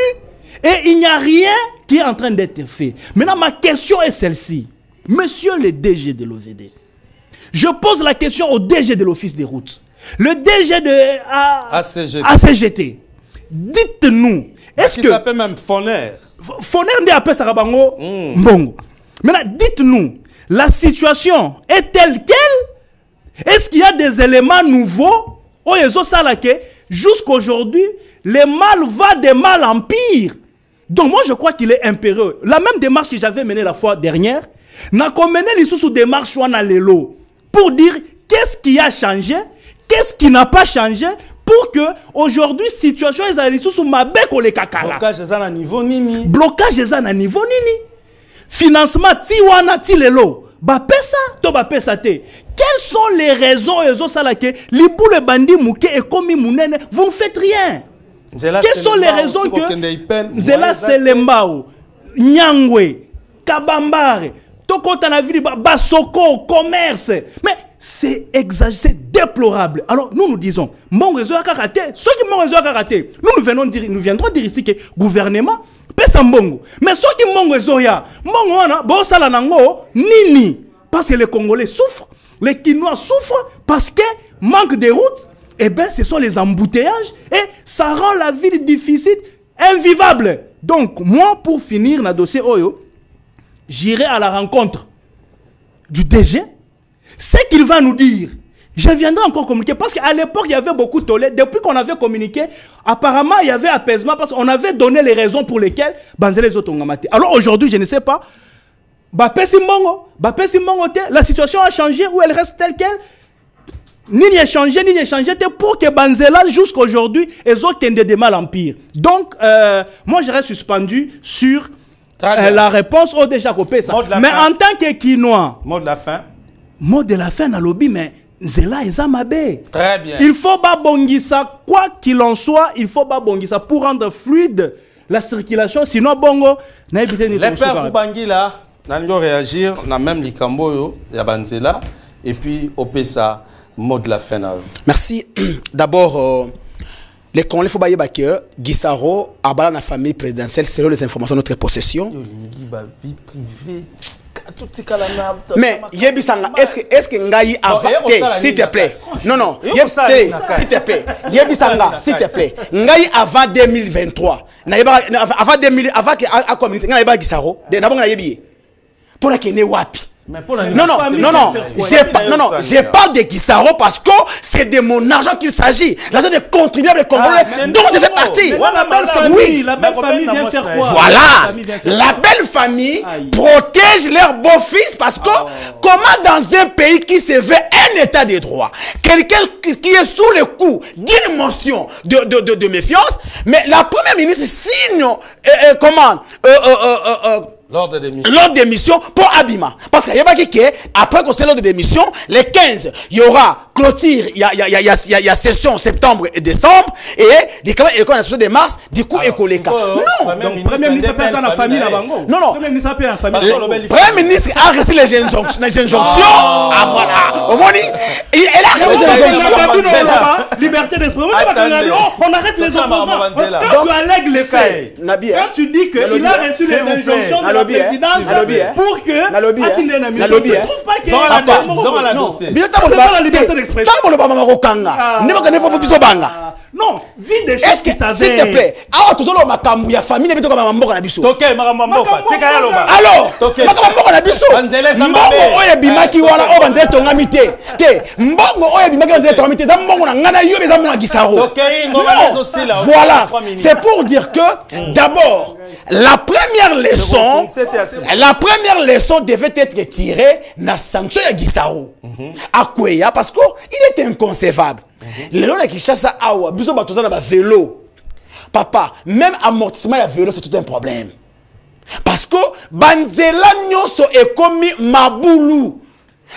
Speaker 3: Et il n'y a rien qui est en train d'être fait. Maintenant, ma question est celle-ci. Monsieur le DG de l'OVD, je pose la question au DG de l'Office des routes. Le DG de ACGT. Dites-nous, est-ce que...
Speaker 1: Ça s'appelle même Foner.
Speaker 3: Foner ndi appelle Sarabango Mbongo. Maintenant, dites-nous, la situation est telle quelle? Est-ce qu'il y a des éléments nouveaux? Jusqu'aujourd'hui, le mal va de mal en pire. Donc moi, je crois qu'il est impérieux. La même démarche que j'avais menée la fois dernière, n'a qu'on mené les sous démarche pour dire qu'est-ce qui a changé, qu'est-ce qui n'a pas changé, pour que aujourd'hui situation est allée sous ma bec ou les kakala.
Speaker 1: Blocage est à niveau nini.
Speaker 3: Blocage est à niveau nini. Financement ti wana ti lelo. Ba pesa to ba pesa te. Quelles sont les raisons et salake libou le bandi mouke et komi munene vous ne faites rien. Quelles sont les raisons que Zela Selembao, Nyangwe, Kabambare, Tokota na ville Basoko, commerce. Mais c'est exagéré, c'est déplorable. Alors nous disons, mon réseau a karaté. Ceux qui mon réseau a karaté, nous viendrons dire ici que gouvernement pesa mbongo. Mais ceux qui mon réseau ya, mbongo wana bo sala nango nini. Parce que les Congolais souffrent, les Kinois souffrent parce que manque de routes. Eh bien, ce sont les embouteillages et ça rend la vie difficile, invivable. Donc, moi, pour finir dans le dossier Oyo, j'irai à la rencontre du DG. Ce qu'il va nous dire, je viendrai encore communiquer. Parce qu'à l'époque, il y avait beaucoup de tollé. Depuis qu'on avait communiqué, apparemment, il y avait apaisement parce qu'on avait donné les raisons pour lesquelles Banzele les autres ont maté. Alors aujourd'hui, je ne sais pas. La situation a changé ou elle reste telle qu'elle. Ni échangé, pour que Banzela jusqu'aujourd'hui, ils ont tendu de mal en pire. Donc, moi, je reste suspendu sur la réponse au déjà coupé ça. Mais en tant que Kinois,
Speaker 1: mot de la fin.
Speaker 3: Mot de la fin, dans lobby, mais Zela et Zamabé.
Speaker 1: Très bien.
Speaker 3: Il faut pas bongisa, quoi qu'il en soit, il faut pas bongisa pour rendre fluide la circulation. Sinon, bongo,
Speaker 1: les pères Bangila. Nango réagir, on a même les Camboyo, Yabanzela, et puis Opesa, mot de la fin.
Speaker 4: Merci. D'abord, les Congolais, il faut que Guissaro, Abala, la famille présidentielle, selon les informations de notre possession. Mais Yebisanga, est-ce que Ngaï a voté, s'il te plaît? Non, non, s'il te plaît. Yebisanga, s'il te plaît. Ngaï avant 2023. Avant 2000, avant que Ngaï Guissaro, d'abord Ngaï pour la Kenya Wapi. Non, je parle de Guissaro parce que c'est de mon argent qu'il s'agit. L'argent des contribuables congolais dont je fais partie.
Speaker 3: Oui, la belle famille vient faire quoi?
Speaker 4: Voilà. La belle famille protège leur beau-fils parce que comment dans un pays qui se veut un état de droit, quelqu'un qui est sous le coup d'une motion de méfiance, mais la première ministre signe
Speaker 1: L'ordre
Speaker 4: d'émission pour Abima. Parce qu'il y a pas après qu'on sait l'ordre d'émission, les 15, il y aura clôture, il y a session septembre et décembre, et les session de mars, du coup, écoleka. Non!
Speaker 3: Donc, Premier ministre appelle ça la famille là-bas.
Speaker 4: Non, non.
Speaker 3: Premier ministre appelle la famille.
Speaker 4: Premier ministre a resté les injonctions. Ah, voilà. Au moins, il a resté les injonctions.
Speaker 3: Liberté d'expression. On arrête les opposants. Quand tu allègues les faits, quand tu dis qu'il a reçu les injonctions de la présidence pour que tu trouves pas qu'il y a la liberté d'expression. Non, dis des choses qui savent.
Speaker 4: S'il te plaît. Ah, tout le monde makambu ya famille n'ebito comme mambo na biso.
Speaker 1: OK, makamboka. Tika ya loba.
Speaker 4: Alors, makambo na biso. Mbongo oye bimaki wana o banze tonga mité. Te, mbongo oye bimaki banze tonga mité. Za mbongo na ngana yo beza mo Guissaro.
Speaker 1: OK, ngoma les aussi là.
Speaker 4: Voilà. C'est pour dire que d'abord la première leçon devait être tirée na sanction ya Guissaro. Akweya parce que il était inconcevable. Les gens qui chassent à Awa, ils ont besoin d'un vélo. Papa, même amortissement à vélo, c'est tout un problème. Parce que Banzela Nyonso est commis Maboulou.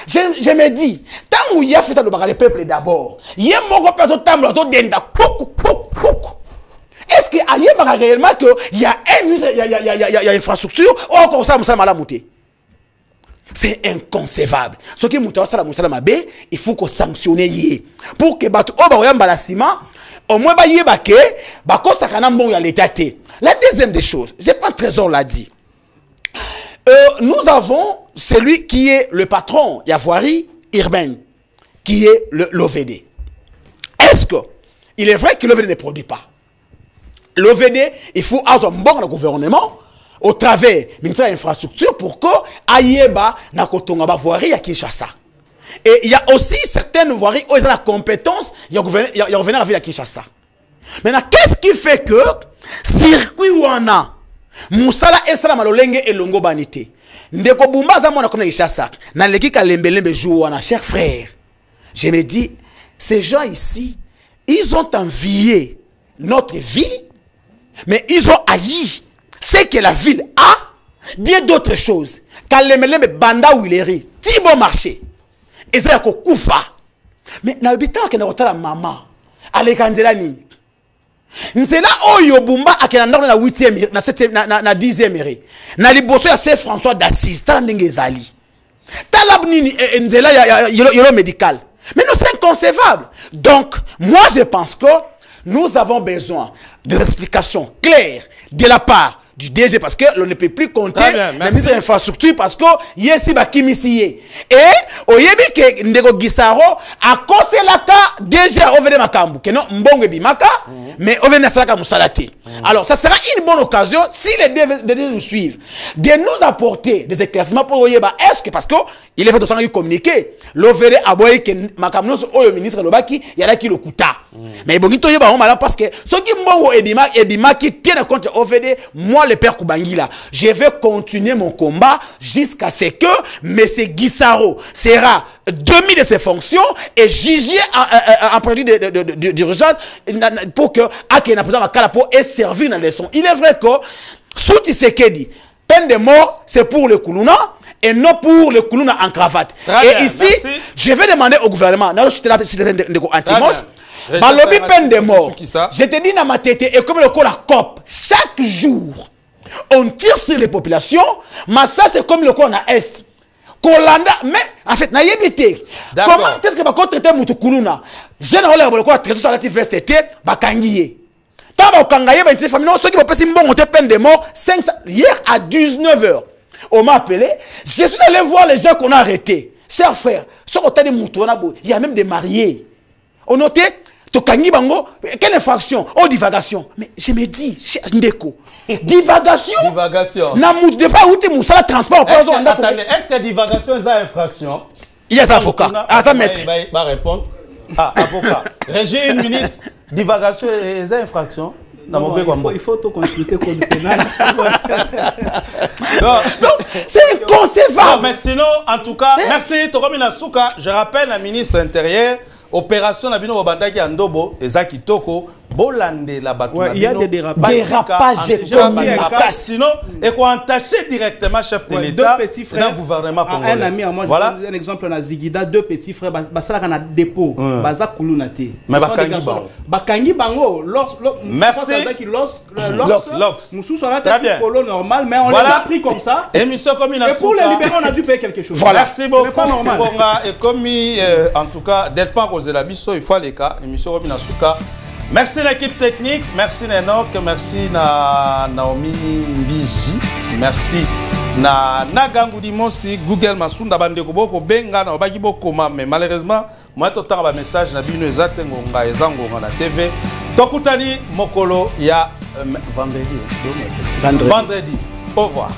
Speaker 4: Je me dis, tant qu'il y a fait le peuple d'abord, il y a mon personne denda. Est-ce qu'il y a réellement qu'il y a une infrastructure ou encore ça, Moussa Malamouté? C'est inconcevable. Ce qui est il faut qu'on sanctionne pour que au moins la deuxième des choses, je pense Trésor l'a dit. Nous avons celui qui est le patron Yavoari urbaine, qui est l'OVD. Est-ce que il est vrai que l'OVD ne produit pas? L'OVD, il faut avoir un bon gouvernement au travers du ministère de l'Infrastructure pour que Ayeba na kotonga ba voirie à Kinshasa. Et il y a aussi certaines voiries où ils ont la compétence, il y a revenir à ville à Kinshasa. Maintenant, qu'est-ce qui fait que circuit wana Moussala Esra Malolenge et Longo Banité Ndeko Bumbaza mona comme Kinshasa na leki kalembelembe jou wana cher frère. Je me dis ces gens ici, ils ont envié notre ville, mais ils ont haï c'est que la ville a bien d'autres choses. Kalembelembe Banda Wileri, Thibaut Marché. Et ça ko kufa. Mais na habitant que na rotala maman, Alekanzela nini. C'est là où Yobumba a na 8e na 7e na 10e mairie. Na liboso ya Saint François d'Assise, tala ndenge ezali. Tala nini nzela ya yolo médical. Mais non, c'est inconcevable. Donc, moi je pense que nous avons besoin d'explications claires de la part du DG parce que l'on ne peut plus compter la mise en infrastructure parce que yesi bakimisiye et oyebi ke ndeko Guissaro a cause la ka DG a ovene makambu que non mbongo bimaka mais ovene salaka musalati. Alors ça sera une bonne occasion si les DG nous suivent de nous apporter des éclaircissements pour oyeba est-ce que parce que il est fait autant communiquer l'overe aboye que makamno oyo ministre lobaki yalaki le kuta mais bongi toyeba on malin parce que ce qui mbongo ebima qui tient compte OVD moi le père Kubangila, je vais continuer mon combat jusqu'à ce que M. Guissaro sera demi de ses fonctions et jugé en produit d'urgence pour que Akena et servir dans les sons. Il est vrai que sous Tshisekedi, peine de mort, c'est pour le Koulouna et non pour le Koulouna en cravate. Et ici, je vais demander au gouvernement, je suis là, Antimos, Balobi peine de mort. Je te dis dans ma tête, et comme le coup la COP, chaque jour, on tire sur les populations, mais ça c'est comme le coin à Est. Kolanda, mais en fait, na yebite. Comment est-ce que va traiter Mutukuluna? Généralement, le quoi traiter sur la veste bakangiye. Tant ba kangaye ba famille ceux qui vont passer bon on te peine de mort 500 hier à 19h. On m'a appelé, je suis allé voir les gens qu'on a arrêtés. Chers frères, sur côté de Mutuna, il y a même des mariés. On notait Tokangi Bango, quelle infraction? Oh, divagation. Mais je me dis, Ndeko, divagation?
Speaker 1: Divagation.
Speaker 4: Na mout de pas où tu moussa la transport.
Speaker 1: Attendez, est-ce que divagation est une infraction?
Speaker 4: Il y a un avocat. Ah, ça maître.
Speaker 1: Il va répondre. Ah, avocat. Régie une minute. Divagation est une infraction?
Speaker 3: Non, il faut tout consulter le code pénal.
Speaker 4: Donc, c'est inconcevable.
Speaker 1: Non, mais sinon, en tout cas, merci Toromina Souka. Je rappelle la ministre intérieure. Opération Nabino Wabandaki Andobo, Ezaki Toko, Bolande la Batou.
Speaker 3: Il y a des
Speaker 4: dérapages économiques.
Speaker 1: Sinon, et qu'on entacher directement chef de l'État dans le gouvernement congolais.
Speaker 3: Un ami, moi,
Speaker 1: voilà.
Speaker 3: je donne un exemple, on a Zigida, 2 petits frères, Basala a dépôt, Baza Kulunate.
Speaker 1: Mais
Speaker 3: Bakangi Bango,
Speaker 1: merci.
Speaker 3: Lox. Moussou soit là, polo normal, mais on les a pris comme ça.
Speaker 1: Émission comme il a.
Speaker 3: Et pour les libérer, on a dû payer quelque chose.
Speaker 1: Voilà. Merci beaucoup.
Speaker 3: C'est pas normal.
Speaker 1: Et comme en tout cas, Delphin Roselabiso, il faut les cas. Émission Robin Asuka. Merci l'équipe technique, merci Nenok, merci na Naomi Mbiji, merci na Nagangudi Mosi, Google Masunda Bandeko Boko Benga na Obaki Boko mais malheureusement, moi tout temps un message na bino ezatengo nga ezango na TV. Tokutani mokolo ya vendredi. Au revoir.